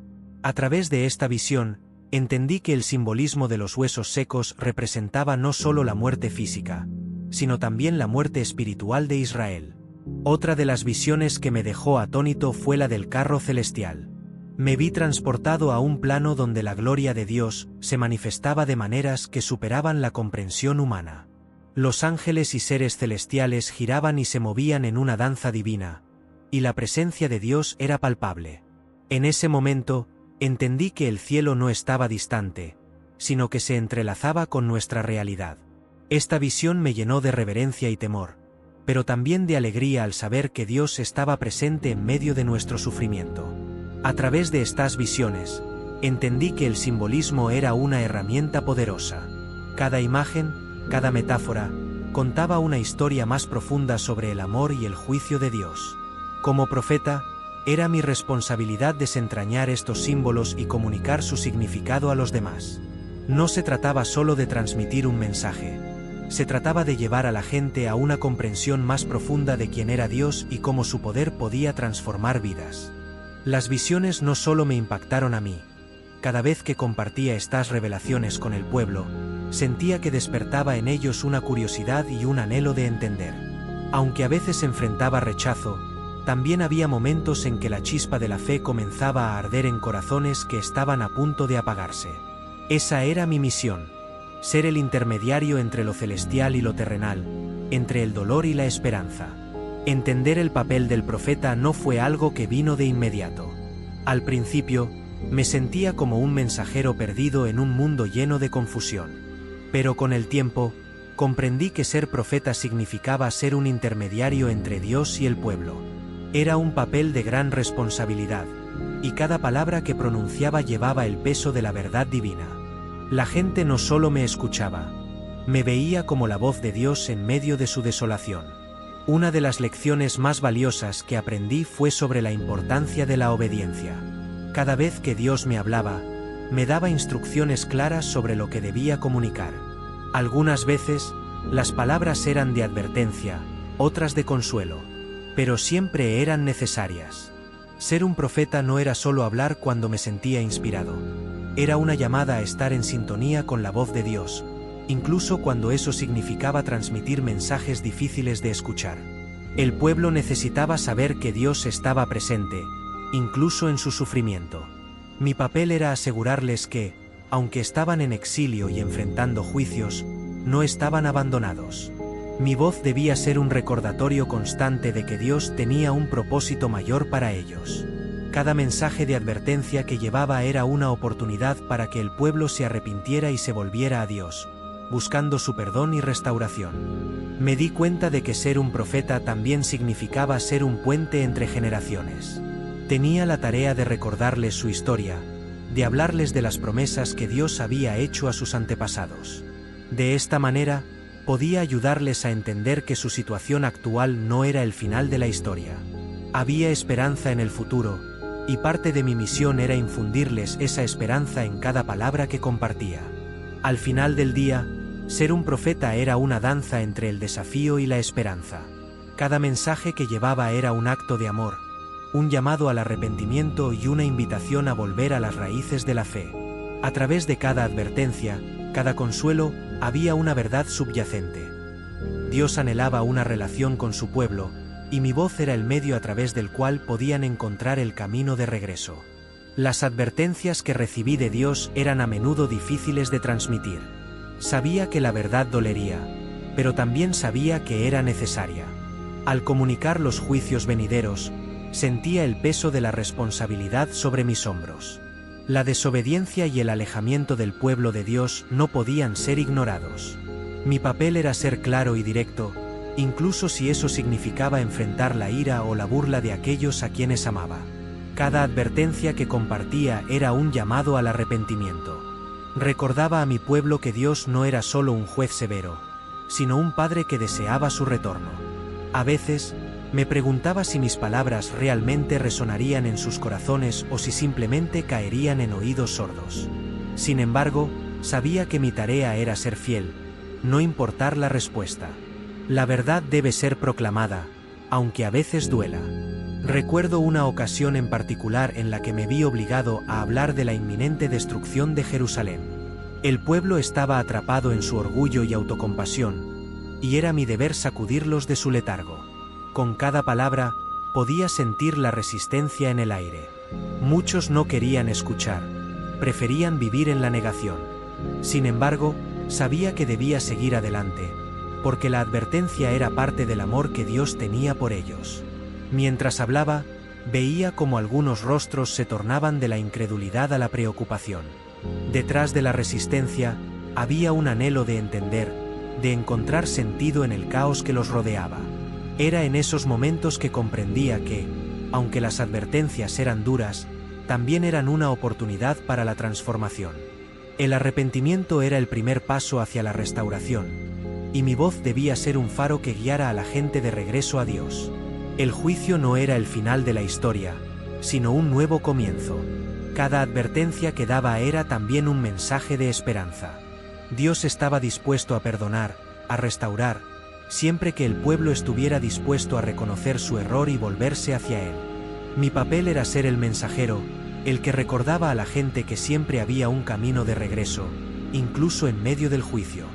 A través de esta visión, entendí que el simbolismo de los huesos secos representaba no solo la muerte física, sino también la muerte espiritual de Israel. Otra de las visiones que me dejó atónito fue la del carro celestial. Me vi transportado a un plano donde la gloria de Dios se manifestaba de maneras que superaban la comprensión humana. Los ángeles y seres celestiales giraban y se movían en una danza divina, y la presencia de Dios era palpable. En ese momento, entendí que el cielo no estaba distante, sino que se entrelazaba con nuestra realidad. Esta visión me llenó de reverencia y temor, pero también de alegría al saber que Dios estaba presente en medio de nuestro sufrimiento. A través de estas visiones, entendí que el simbolismo era una herramienta poderosa. Cada imagen, cada metáfora, contaba una historia más profunda sobre el amor y el juicio de Dios. Como profeta, era mi responsabilidad desentrañar estos símbolos y comunicar su significado a los demás. No se trataba solo de transmitir un mensaje. Se trataba de llevar a la gente a una comprensión más profunda de quién era Dios y cómo su poder podía transformar vidas. Las visiones no solo me impactaron a mí. Cada vez que compartía estas revelaciones con el pueblo, sentía que despertaba en ellos una curiosidad y un anhelo de entender. Aunque a veces enfrentaba rechazo, también había momentos en que la chispa de la fe comenzaba a arder en corazones que estaban a punto de apagarse. Esa era mi misión: ser el intermediario entre lo celestial y lo terrenal, entre el dolor y la esperanza. Entender el papel del profeta no fue algo que vino de inmediato. Al principio, me sentía como un mensajero perdido en un mundo lleno de confusión. Pero con el tiempo, comprendí que ser profeta significaba ser un intermediario entre Dios y el pueblo. Era un papel de gran responsabilidad, y cada palabra que pronunciaba llevaba el peso de la verdad divina. La gente no solo me escuchaba, me veía como la voz de Dios en medio de su desolación. Una de las lecciones más valiosas que aprendí fue sobre la importancia de la obediencia. Cada vez que Dios me hablaba, me daba instrucciones claras sobre lo que debía comunicar. Algunas veces, las palabras eran de advertencia, otras de consuelo, pero siempre eran necesarias. Ser un profeta no era solo hablar cuando me sentía inspirado. Era una llamada a estar en sintonía con la voz de Dios, incluso cuando eso significaba transmitir mensajes difíciles de escuchar. El pueblo necesitaba saber que Dios estaba presente, incluso en su sufrimiento. Mi papel era asegurarles que, aunque estaban en exilio y enfrentando juicios, no estaban abandonados. Mi voz debía ser un recordatorio constante de que Dios tenía un propósito mayor para ellos. Cada mensaje de advertencia que llevaba era una oportunidad para que el pueblo se arrepintiera y se volviera a Dios, buscando su perdón y restauración. Me di cuenta de que ser un profeta también significaba ser un puente entre generaciones. Tenía la tarea de recordarles su historia, de hablarles de las promesas que Dios había hecho a sus antepasados. De esta manera, podía ayudarles a entender que su situación actual no era el final de la historia. Había esperanza en el futuro, y parte de mi misión era infundirles esa esperanza en cada palabra que compartía. Al final del día, ser un profeta era una danza entre el desafío y la esperanza. Cada mensaje que llevaba era un acto de amor, un llamado al arrepentimiento y una invitación a volver a las raíces de la fe. A través de cada advertencia, cada consuelo, había una verdad subyacente. Dios anhelaba una relación con su pueblo, y mi voz era el medio a través del cual podían encontrar el camino de regreso. Las advertencias que recibí de Dios eran a menudo difíciles de transmitir. Sabía que la verdad dolería, pero también sabía que era necesaria. Al comunicar los juicios venideros, sentía el peso de la responsabilidad sobre mis hombros. La desobediencia y el alejamiento del pueblo de Dios no podían ser ignorados. Mi papel era ser claro y directo, incluso si eso significaba enfrentar la ira o la burla de aquellos a quienes amaba. Cada advertencia que compartía era un llamado al arrepentimiento. Recordaba a mi pueblo que Dios no era solo un juez severo, sino un padre que deseaba su retorno. A veces, me preguntaba si mis palabras realmente resonarían en sus corazones o si simplemente caerían en oídos sordos. Sin embargo, sabía que mi tarea era ser fiel, no importar la respuesta. La verdad debe ser proclamada, aunque a veces duela. Recuerdo una ocasión en particular en la que me vi obligado a hablar de la inminente destrucción de Jerusalén. El pueblo estaba atrapado en su orgullo y autocompasión, y era mi deber sacudirlos de su letargo. Con cada palabra, podía sentir la resistencia en el aire. Muchos no querían escuchar, preferían vivir en la negación. Sin embargo, sabía que debía seguir adelante, porque la advertencia era parte del amor que Dios tenía por ellos. Mientras hablaba, veía cómo algunos rostros se tornaban de la incredulidad a la preocupación. Detrás de la resistencia, había un anhelo de entender, de encontrar sentido en el caos que los rodeaba. Era en esos momentos que comprendía que, aunque las advertencias eran duras, también eran una oportunidad para la transformación. El arrepentimiento era el primer paso hacia la restauración, y mi voz debía ser un faro que guiara a la gente de regreso a Dios. El juicio no era el final de la historia, sino un nuevo comienzo. Cada advertencia que daba era también un mensaje de esperanza. Dios estaba dispuesto a perdonar, a restaurar, siempre que el pueblo estuviera dispuesto a reconocer su error y volverse hacia Él. Mi papel era ser el mensajero, el que recordaba a la gente que siempre había un camino de regreso, incluso en medio del juicio.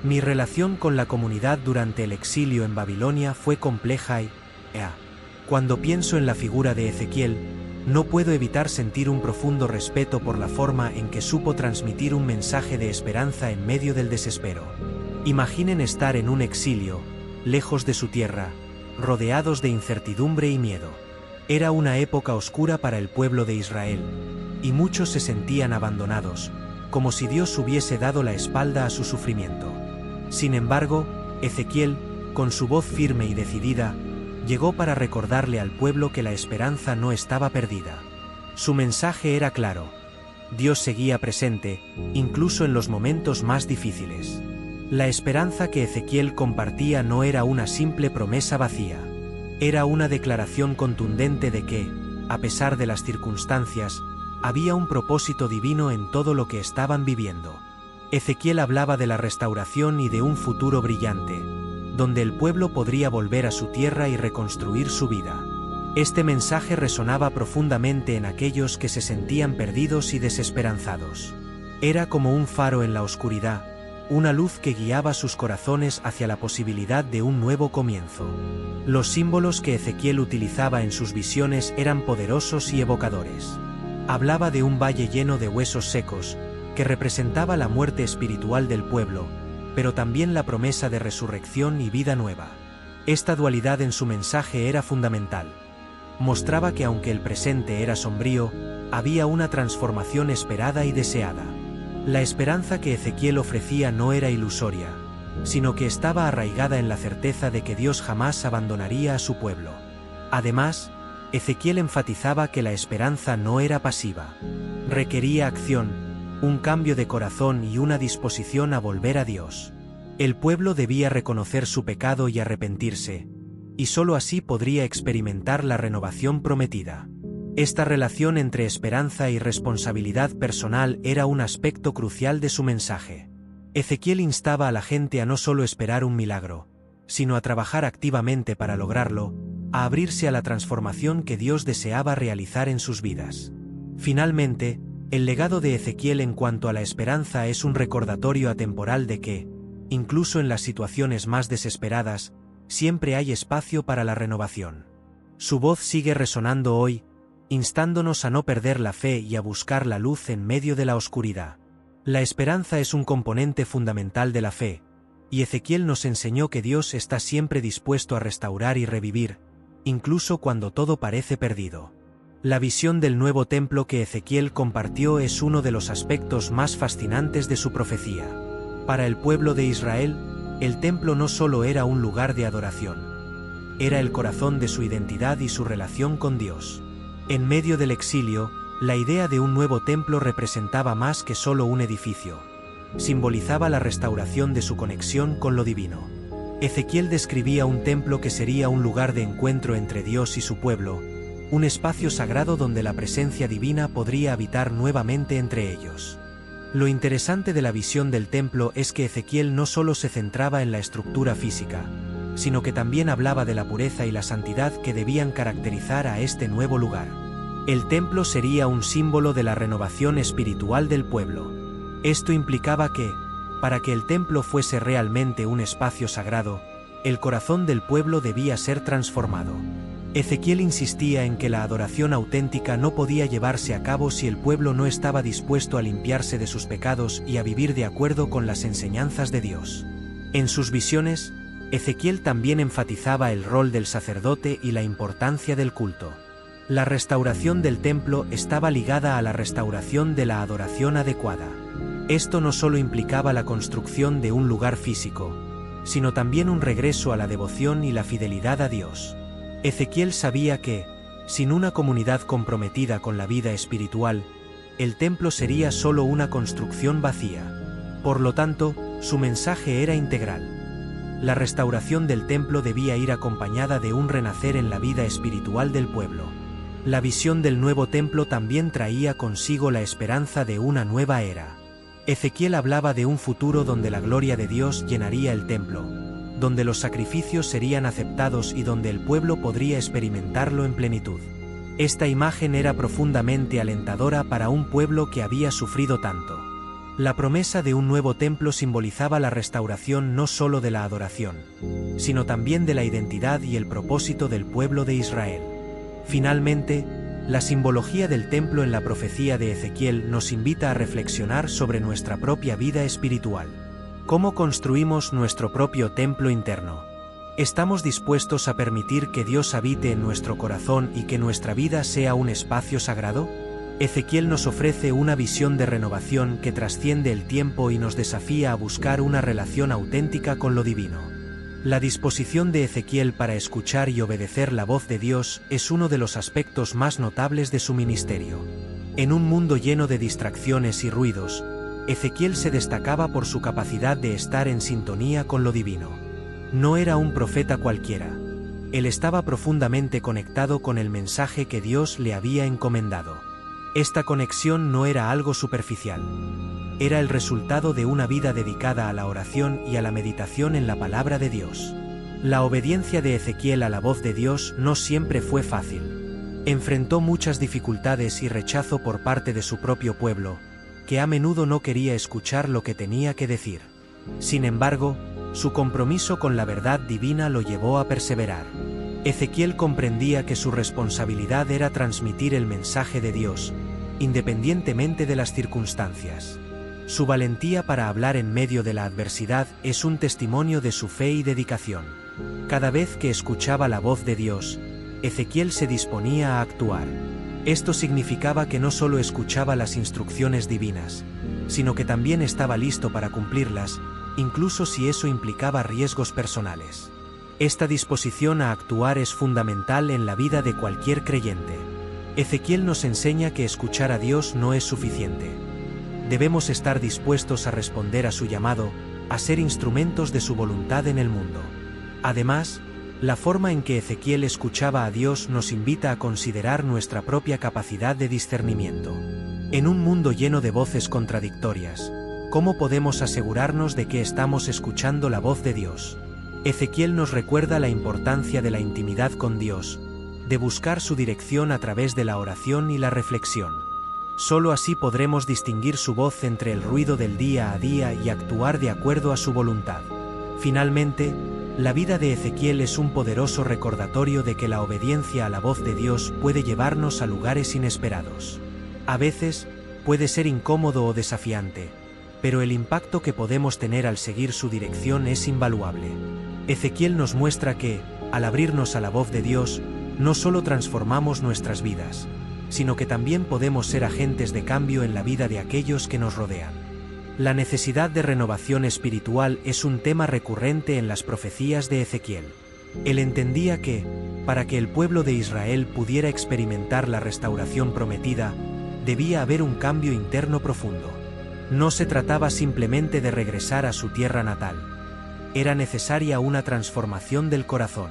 Mi relación con la comunidad durante el exilio en Babilonia fue compleja y, cuando pienso en la figura de Ezequiel, no puedo evitar sentir un profundo respeto por la forma en que supo transmitir un mensaje de esperanza en medio del desespero. Imaginen estar en un exilio, lejos de su tierra, rodeados de incertidumbre y miedo. Era una época oscura para el pueblo de Israel, y muchos se sentían abandonados, como si Dios hubiese dado la espalda a su sufrimiento. Sin embargo, Ezequiel, con su voz firme y decidida, llegó para recordarle al pueblo que la esperanza no estaba perdida. Su mensaje era claro. Dios seguía presente, incluso en los momentos más difíciles. La esperanza que Ezequiel compartía no era una simple promesa vacía. Era una declaración contundente de que, a pesar de las circunstancias, había un propósito divino en todo lo que estaban viviendo. Ezequiel hablaba de la restauración y de un futuro brillante, donde el pueblo podría volver a su tierra y reconstruir su vida. Este mensaje resonaba profundamente en aquellos que se sentían perdidos y desesperanzados. Era como un faro en la oscuridad, una luz que guiaba sus corazones hacia la posibilidad de un nuevo comienzo. Los símbolos que Ezequiel utilizaba en sus visiones eran poderosos y evocadores. Hablaba de un valle lleno de huesos secos, que representaba la muerte espiritual del pueblo, pero también la promesa de resurrección y vida nueva. Esta dualidad en su mensaje era fundamental. Mostraba que aunque el presente era sombrío, había una transformación esperada y deseada. La esperanza que Ezequiel ofrecía no era ilusoria, sino que estaba arraigada en la certeza de que Dios jamás abandonaría a su pueblo. Además, Ezequiel enfatizaba que la esperanza no era pasiva. Requería acción, un cambio de corazón y una disposición a volver a Dios. El pueblo debía reconocer su pecado y arrepentirse, y sólo así podría experimentar la renovación prometida. Esta relación entre esperanza y responsabilidad personal era un aspecto crucial de su mensaje. Ezequiel instaba a la gente a no solo esperar un milagro, sino a trabajar activamente para lograrlo, a abrirse a la transformación que Dios deseaba realizar en sus vidas. Finalmente, el legado de Ezequiel en cuanto a la esperanza es un recordatorio atemporal de que, incluso en las situaciones más desesperadas, siempre hay espacio para la renovación. Su voz sigue resonando hoy, instándonos a no perder la fe y a buscar la luz en medio de la oscuridad. La esperanza es un componente fundamental de la fe, y Ezequiel nos enseñó que Dios está siempre dispuesto a restaurar y revivir, incluso cuando todo parece perdido. La visión del nuevo templo que Ezequiel compartió es uno de los aspectos más fascinantes de su profecía. Para el pueblo de Israel, el templo no solo era un lugar de adoración, era el corazón de su identidad y su relación con Dios. En medio del exilio, la idea de un nuevo templo representaba más que solo un edificio. Simbolizaba la restauración de su conexión con lo divino. Ezequiel describía un templo que sería un lugar de encuentro entre Dios y su pueblo, un espacio sagrado donde la presencia divina podría habitar nuevamente entre ellos. Lo interesante de la visión del templo es que Ezequiel no solo se centraba en la estructura física, sino que también hablaba de la pureza y la santidad que debían caracterizar a este nuevo lugar. El templo sería un símbolo de la renovación espiritual del pueblo. Esto implicaba que, para que el templo fuese realmente un espacio sagrado, el corazón del pueblo debía ser transformado. Ezequiel insistía en que la adoración auténtica no podía llevarse a cabo si el pueblo no estaba dispuesto a limpiarse de sus pecados y a vivir de acuerdo con las enseñanzas de Dios. En sus visiones, Ezequiel también enfatizaba el rol del sacerdote y la importancia del culto. La restauración del templo estaba ligada a la restauración de la adoración adecuada. Esto no solo implicaba la construcción de un lugar físico, sino también un regreso a la devoción y la fidelidad a Dios. Ezequiel sabía que, sin una comunidad comprometida con la vida espiritual, el templo sería solo una construcción vacía. Por lo tanto, su mensaje era integral. La restauración del templo debía ir acompañada de un renacer en la vida espiritual del pueblo. La visión del nuevo templo también traía consigo la esperanza de una nueva era. Ezequiel hablaba de un futuro donde la gloria de Dios llenaría el templo, donde los sacrificios serían aceptados y donde el pueblo podría experimentarlo en plenitud. Esta imagen era profundamente alentadora para un pueblo que había sufrido tanto. La promesa de un nuevo templo simbolizaba la restauración no solo de la adoración, sino también de la identidad y el propósito del pueblo de Israel. Finalmente, la simbología del templo en la profecía de Ezequiel nos invita a reflexionar sobre nuestra propia vida espiritual. ¿Cómo construimos nuestro propio templo interno? ¿Estamos dispuestos a permitir que Dios habite en nuestro corazón y que nuestra vida sea un espacio sagrado? Ezequiel nos ofrece una visión de renovación que trasciende el tiempo y nos desafía a buscar una relación auténtica con lo divino. La disposición de Ezequiel para escuchar y obedecer la voz de Dios es uno de los aspectos más notables de su ministerio. En un mundo lleno de distracciones y ruidos, Ezequiel se destacaba por su capacidad de estar en sintonía con lo divino. No era un profeta cualquiera. Él estaba profundamente conectado con el mensaje que Dios le había encomendado. Esta conexión no era algo superficial. Era el resultado de una vida dedicada a la oración y a la meditación en la palabra de Dios. La obediencia de Ezequiel a la voz de Dios no siempre fue fácil. Enfrentó muchas dificultades y rechazo por parte de su propio pueblo, que a menudo no quería escuchar lo que tenía que decir. Sin embargo, su compromiso con la verdad divina lo llevó a perseverar. Ezequiel comprendía que su responsabilidad era transmitir el mensaje de Dios, independientemente de las circunstancias. Su valentía para hablar en medio de la adversidad es un testimonio de su fe y dedicación. Cada vez que escuchaba la voz de Dios, Ezequiel se disponía a actuar. Esto significaba que no solo escuchaba las instrucciones divinas, sino que también estaba listo para cumplirlas, incluso si eso implicaba riesgos personales. Esta disposición a actuar es fundamental en la vida de cualquier creyente. Ezequiel nos enseña que escuchar a Dios no es suficiente. Debemos estar dispuestos a responder a su llamado, a ser instrumentos de su voluntad en el mundo. Además, la forma en que Ezequiel escuchaba a Dios nos invita a considerar nuestra propia capacidad de discernimiento. En un mundo lleno de voces contradictorias, ¿cómo podemos asegurarnos de que estamos escuchando la voz de Dios? Ezequiel nos recuerda la importancia de la intimidad con Dios, de buscar su dirección a través de la oración y la reflexión. Solo así podremos distinguir su voz entre el ruido del día a día y actuar de acuerdo a su voluntad. Finalmente, la vida de Ezequiel es un poderoso recordatorio de que la obediencia a la voz de Dios puede llevarnos a lugares inesperados. A veces, puede ser incómodo o desafiante, pero el impacto que podemos tener al seguir su dirección es invaluable. Ezequiel nos muestra que, al abrirnos a la voz de Dios, no solo transformamos nuestras vidas, sino que también podemos ser agentes de cambio en la vida de aquellos que nos rodean. La necesidad de renovación espiritual es un tema recurrente en las profecías de Ezequiel. Él entendía que, para que el pueblo de Israel pudiera experimentar la restauración prometida, debía haber un cambio interno profundo. No se trataba simplemente de regresar a su tierra natal. Era necesaria una transformación del corazón.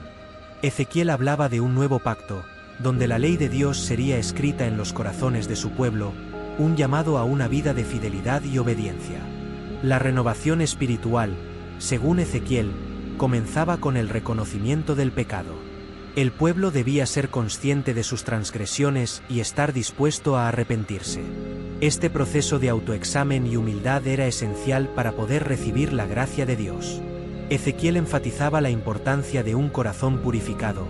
Ezequiel hablaba de un nuevo pacto, donde la ley de Dios sería escrita en los corazones de su pueblo, un llamado a una vida de fidelidad y obediencia. La renovación espiritual, según Ezequiel, comenzaba con el reconocimiento del pecado. El pueblo debía ser consciente de sus transgresiones y estar dispuesto a arrepentirse. Este proceso de autoexamen y humildad era esencial para poder recibir la gracia de Dios. Ezequiel enfatizaba la importancia de un corazón purificado,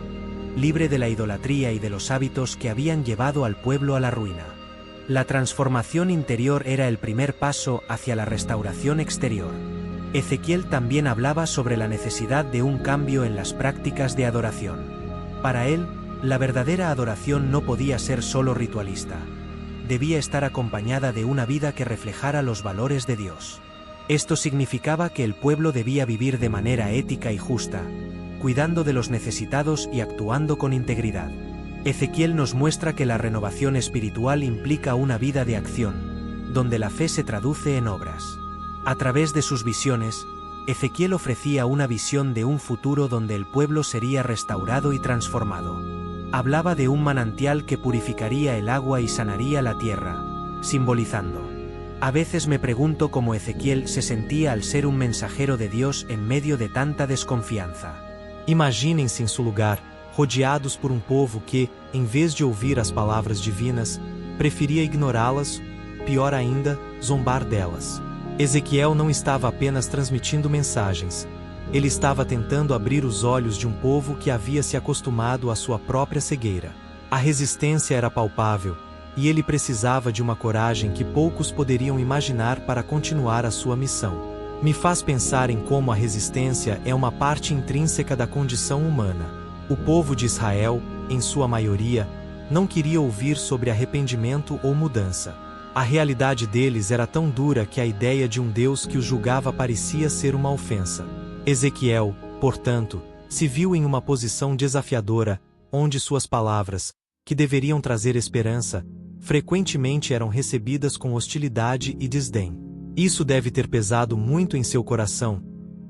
libre de la idolatría y de los hábitos que habían llevado al pueblo a la ruina. La transformación interior era el primer paso hacia la restauración exterior. Ezequiel también hablaba sobre la necesidad de un cambio en las prácticas de adoración. Para él, la verdadera adoración no podía ser solo ritualista. Debía estar acompañada de una vida que reflejara los valores de Dios. Esto significaba que el pueblo debía vivir de manera ética y justa, cuidando de los necesitados y actuando con integridad. Ezequiel nos muestra que la renovación espiritual implica una vida de acción, donde la fe se traduce en obras. A través de sus visiones, Ezequiel ofrecía una visión de un futuro donde el pueblo sería restaurado y transformado. Hablaba de un manantial que purificaría el agua y sanaría la tierra, simbolizando. A veces me pregunto cómo Ezequiel se sentía al ser un mensajero de Dios en medio de tanta desconfianza. Imaginem-se em seu lugar, rodeados por um povo que, em vez de ouvir as palavras divinas, preferia ignorá-las, pior ainda, zombar delas. Ezequiel não estava apenas transmitindo mensagens. Ele estava tentando abrir os olhos de um povo que havia se acostumado à sua própria cegueira. A resistência era palpável, e ele precisava de uma coragem que poucos poderiam imaginar para continuar a sua missão. Me faz pensar em como a resistência é uma parte intrínseca da condição humana. O povo de Israel, em sua maioria, não queria ouvir sobre arrependimento ou mudança. A realidade deles era tão dura que a ideia de um Deus que os julgava parecia ser uma ofensa. Ezequiel, portanto, se viu em uma posição desafiadora, onde suas palavras, que deveriam trazer esperança, frequentemente eram recebidas com hostilidade e desdém. Isso deve ter pesado muito em seu coração,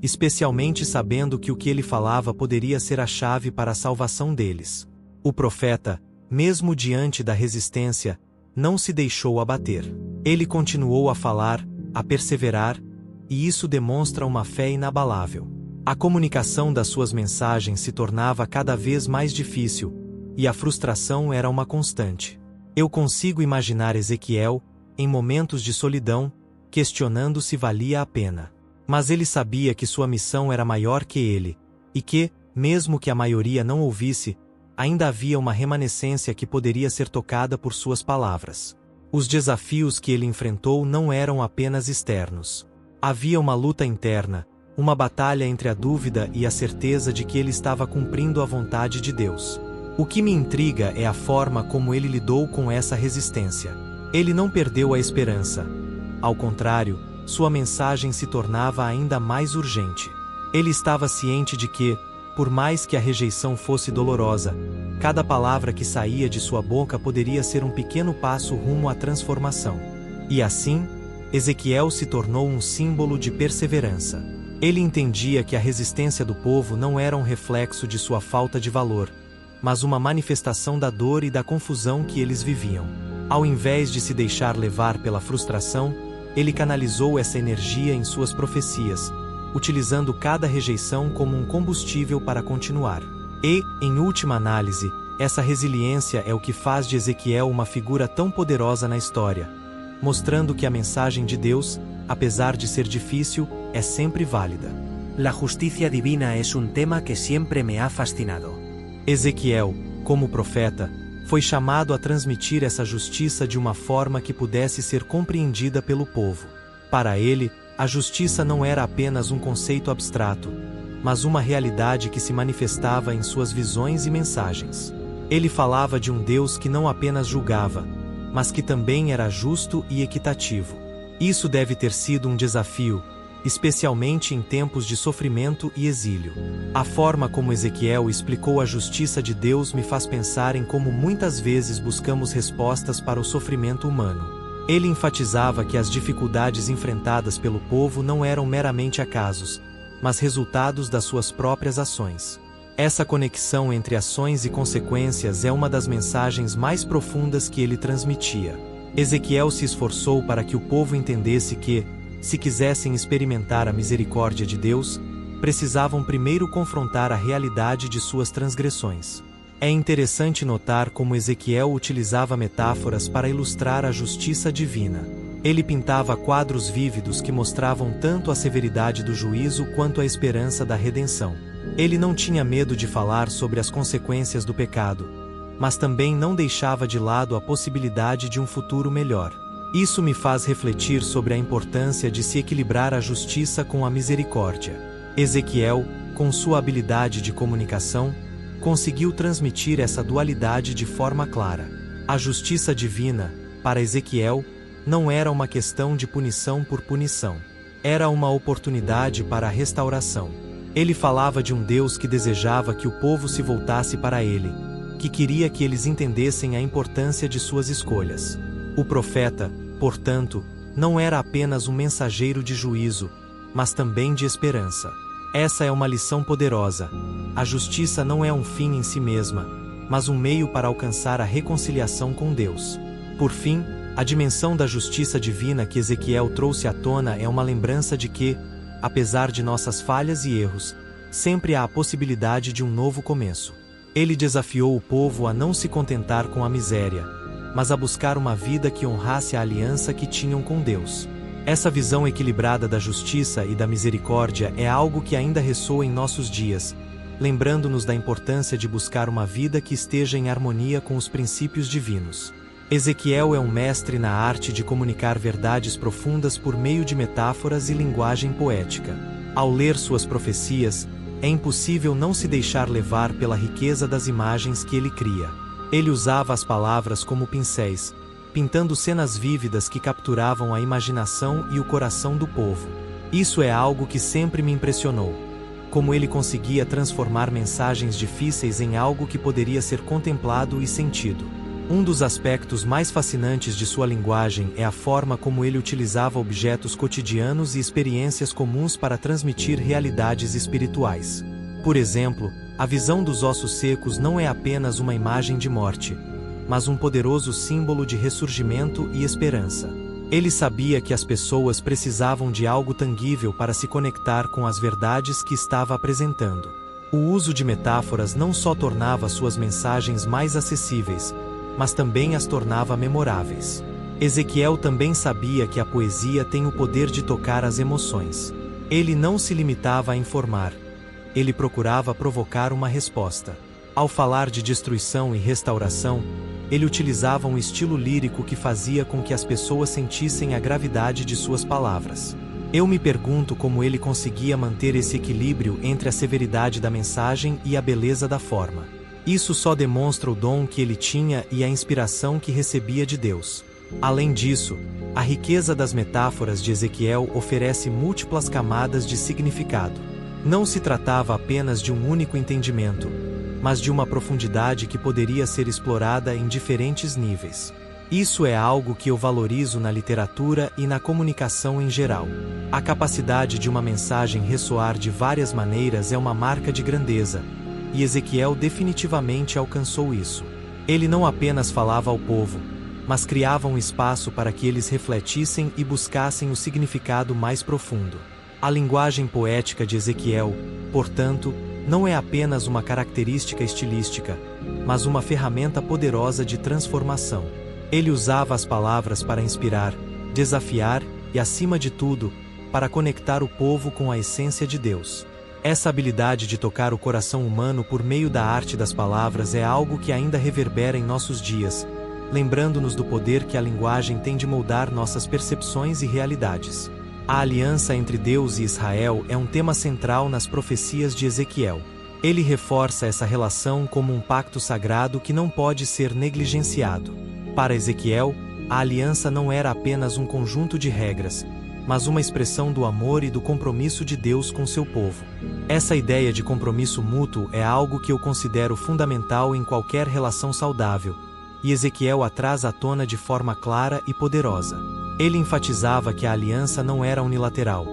especialmente sabendo que o que ele falava poderia ser a chave para a salvação deles. O profeta, mesmo diante da resistência, não se deixou abater. Ele continuou a falar, a perseverar, e isso demonstra uma fé inabalável. A comunicação das suas mensagens se tornava cada vez mais difícil, e a frustração era uma constante. Eu consigo imaginar Ezequiel, em momentos de solidão, questionando se valia a pena. Mas ele sabia que sua missão era maior que ele, e que, mesmo que a maioria não ouvisse, ainda havia uma remanescência que poderia ser tocada por suas palavras. Os desafios que ele enfrentou não eram apenas externos. Havia uma luta interna, uma batalha entre a dúvida e a certeza de que ele estava cumprindo a vontade de Deus. O que me intriga é a forma como ele lidou com essa resistência. Ele não perdeu a esperança. Ao contrário, sua mensagem se tornava ainda mais urgente. Ele estava ciente de que, por mais que a rejeição fosse dolorosa, cada palavra que saía de sua boca poderia ser um pequeno passo rumo à transformação. E assim, Ezequiel se tornou um símbolo de perseverança. Ele entendia que a resistência do povo não era um reflexo de sua falta de valor, mas uma manifestação da dor e da confusão que eles viviam. Ao invés de se deixar levar pela frustração, ele canalizou essa energia em suas profecias, utilizando cada rejeição como um combustível para continuar. E, em última análise, essa resiliência é o que faz de Ezequiel uma figura tão poderosa na história, mostrando que a mensagem de Deus, apesar de ser difícil, é sempre válida. La justicia divina es un tema que siempre me ha fascinado. Ezequiel, como profeta, foi chamado a transmitir essa justiça de uma forma que pudesse ser compreendida pelo povo. Para ele, a justiça não era apenas um conceito abstrato, mas uma realidade que se manifestava em suas visões e mensagens. Ele falava de um Deus que não apenas julgava, mas que também era justo e equitativo. Isso deve ter sido um desafio, especialmente em tempos de sofrimento e exílio. A forma como Ezequiel explicou a justiça de Deus me faz pensar em como muitas vezes buscamos respostas para o sofrimento humano. Ele enfatizava que as dificuldades enfrentadas pelo povo não eram meramente acasos, mas resultados das suas próprias ações. Essa conexão entre ações e consequências é uma das mensagens mais profundas que ele transmitia. Ezequiel se esforçou para que o povo entendesse que, se quisessem experimentar a misericórdia de Deus, precisavam primeiro confrontar a realidade de suas transgressões. É interessante notar como Ezequiel utilizava metáforas para ilustrar a justiça divina. Ele pintava quadros vívidos que mostravam tanto a severidade do juízo quanto a esperança da redenção. Ele não tinha medo de falar sobre as consequências do pecado, mas também não deixava de lado a possibilidade de um futuro melhor. Isso me faz refletir sobre a importância de se equilibrar a justiça com a misericórdia. Ezequiel, com sua habilidade de comunicação, conseguiu transmitir essa dualidade de forma clara. A justiça divina, para Ezequiel, não era uma questão de punição por punição. Era uma oportunidade para a restauração. Ele falava de um Deus que desejava que o povo se voltasse para ele, que queria que eles entendessem a importância de suas escolhas. O profeta, portanto, não era apenas um mensageiro de juízo, mas também de esperança. Essa é uma lição poderosa. A justiça não é um fim em si mesma, mas um meio para alcançar a reconciliação com Deus. Por fim, a dimensão da justiça divina que Ezequiel trouxe à tona é uma lembrança de que, apesar de nossas falhas e erros, sempre há a possibilidade de um novo começo. Ele desafiou o povo a não se contentar com a miséria, mas a buscar uma vida que honrasse a aliança que tinham com Deus. Essa visão equilibrada da justiça e da misericórdia é algo que ainda ressoa em nossos dias, lembrando-nos da importância de buscar uma vida que esteja em harmonia com os princípios divinos. Ezequiel é um mestre na arte de comunicar verdades profundas por meio de metáforas e linguagem poética. Ao ler suas profecias, é impossível não se deixar levar pela riqueza das imagens que ele cria. Ele usava as palavras como pincéis, pintando cenas vívidas que capturavam a imaginação e o coração do povo. Isso é algo que sempre me impressionou. Como ele conseguia transformar mensagens difíceis em algo que poderia ser contemplado e sentido. Um dos aspectos mais fascinantes de sua linguagem é a forma como ele utilizava objetos cotidianos e experiências comuns para transmitir realidades espirituais. Por exemplo, a visão dos ossos secos não é apenas uma imagem de morte, mas um poderoso símbolo de ressurgimento e esperança. Ele sabia que as pessoas precisavam de algo tangível para se conectar com as verdades que estava apresentando. O uso de metáforas não só tornava suas mensagens mais acessíveis, mas também as tornava memoráveis. Ezequiel também sabia que a poesia tem o poder de tocar as emoções. Ele não se limitava a informar, ele procurava provocar uma resposta. Ao falar de destruição e restauração, ele utilizava um estilo lírico que fazia com que as pessoas sentissem a gravidade de suas palavras. Eu me pergunto como ele conseguia manter esse equilíbrio entre a severidade da mensagem e a beleza da forma. Isso só demonstra o dom que ele tinha e a inspiração que recebia de Deus. Além disso, a riqueza das metáforas de Ezequiel oferece múltiplas camadas de significado. Não se tratava apenas de um único entendimento, mas de uma profundidade que poderia ser explorada em diferentes níveis. Isso é algo que eu valorizo na literatura e na comunicação em geral. A capacidade de uma mensagem ressoar de várias maneiras é uma marca de grandeza, e Ezequiel definitivamente alcançou isso. Ele não apenas falava ao povo, mas criava um espaço para que eles refletissem e buscassem o significado mais profundo. A linguagem poética de Ezequiel, portanto, não é apenas uma característica estilística, mas uma ferramenta poderosa de transformação. Ele usava as palavras para inspirar, desafiar e, acima de tudo, para conectar o povo com a essência de Deus. Essa habilidade de tocar o coração humano por meio da arte das palavras é algo que ainda reverbera em nossos dias, lembrando-nos do poder que a linguagem tem de moldar nossas percepções e realidades. A aliança entre Deus e Israel é um tema central nas profecias de Ezequiel. Ele reforça essa relação como um pacto sagrado que não pode ser negligenciado. Para Ezequiel, a aliança não era apenas um conjunto de regras, mas uma expressão do amor e do compromisso de Deus com seu povo. Essa ideia de compromisso mútuo é algo que eu considero fundamental em qualquer relação saudável, e Ezequiel a traz à tona de forma clara e poderosa. Ele enfatizava que a aliança não era unilateral.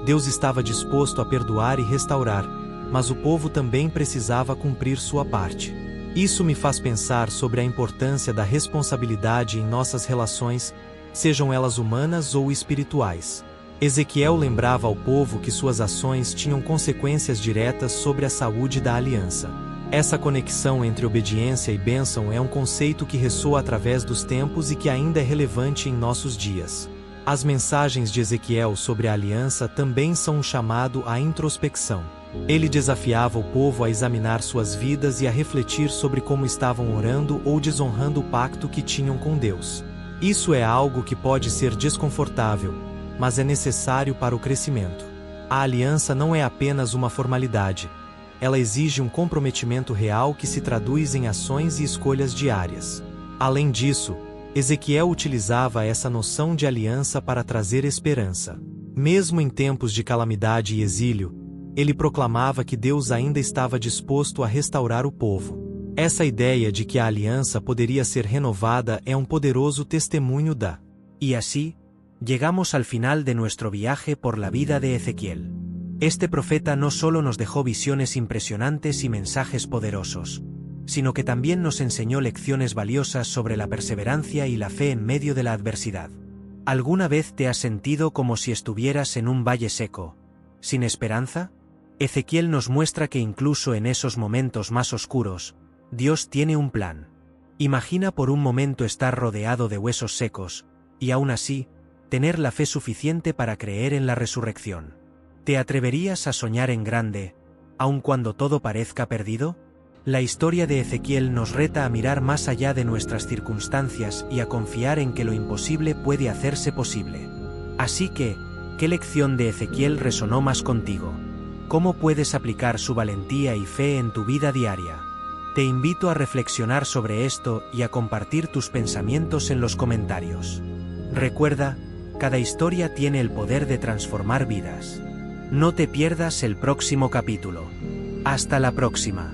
Deus estava disposto a perdoar e restaurar, mas o povo também precisava cumprir sua parte. Isso me faz pensar sobre a importância da responsabilidade em nossas relações, sejam elas humanas ou espirituais. Ezequiel lembrava ao povo que suas ações tinham consequências diretas sobre a saúde da aliança. Essa conexão entre obediência e bênção é um conceito que ressoa através dos tempos e que ainda é relevante em nossos dias. As mensagens de Ezequiel sobre a aliança também são um chamado à introspecção. Ele desafiava o povo a examinar suas vidas e a refletir sobre como estavam orando ou desonrando o pacto que tinham com Deus. Isso é algo que pode ser desconfortável, mas é necessário para o crescimento. A aliança não é apenas uma formalidade. Ela exige um comprometimento real que se traduz em ações e escolhas diárias. Além disso, Ezequiel utilizava essa noção de aliança para trazer esperança. Mesmo em tempos de calamidade e exílio, ele proclamava que Deus ainda estava disposto a restaurar o povo. Essa ideia de que a aliança poderia ser renovada é um poderoso testemunho da. Y así, llegamos al final de nuestro viaje por la vida de Ezequiel. Este profeta no solo nos dejó visiones impresionantes y mensajes poderosos, sino que también nos enseñó lecciones valiosas sobre la perseverancia y la fe en medio de la adversidad. ¿Alguna vez te has sentido como si estuvieras en un valle seco, sin esperanza? Ezequiel nos muestra que incluso en esos momentos más oscuros, Dios tiene un plan. Imagina por un momento estar rodeado de huesos secos, y aún así, tener la fe suficiente para creer en la resurrección. ¿Te atreverías a soñar en grande, aun cuando todo parezca perdido? La historia de Ezequiel nos reta a mirar más allá de nuestras circunstancias y a confiar en que lo imposible puede hacerse posible. Así que, ¿qué lección de Ezequiel resonó más contigo? ¿Cómo puedes aplicar su valentía y fe en tu vida diaria? Te invito a reflexionar sobre esto y a compartir tus pensamientos en los comentarios. Recuerda, cada historia tiene el poder de transformar vidas. No te pierdas el próximo capítulo. Hasta la próxima.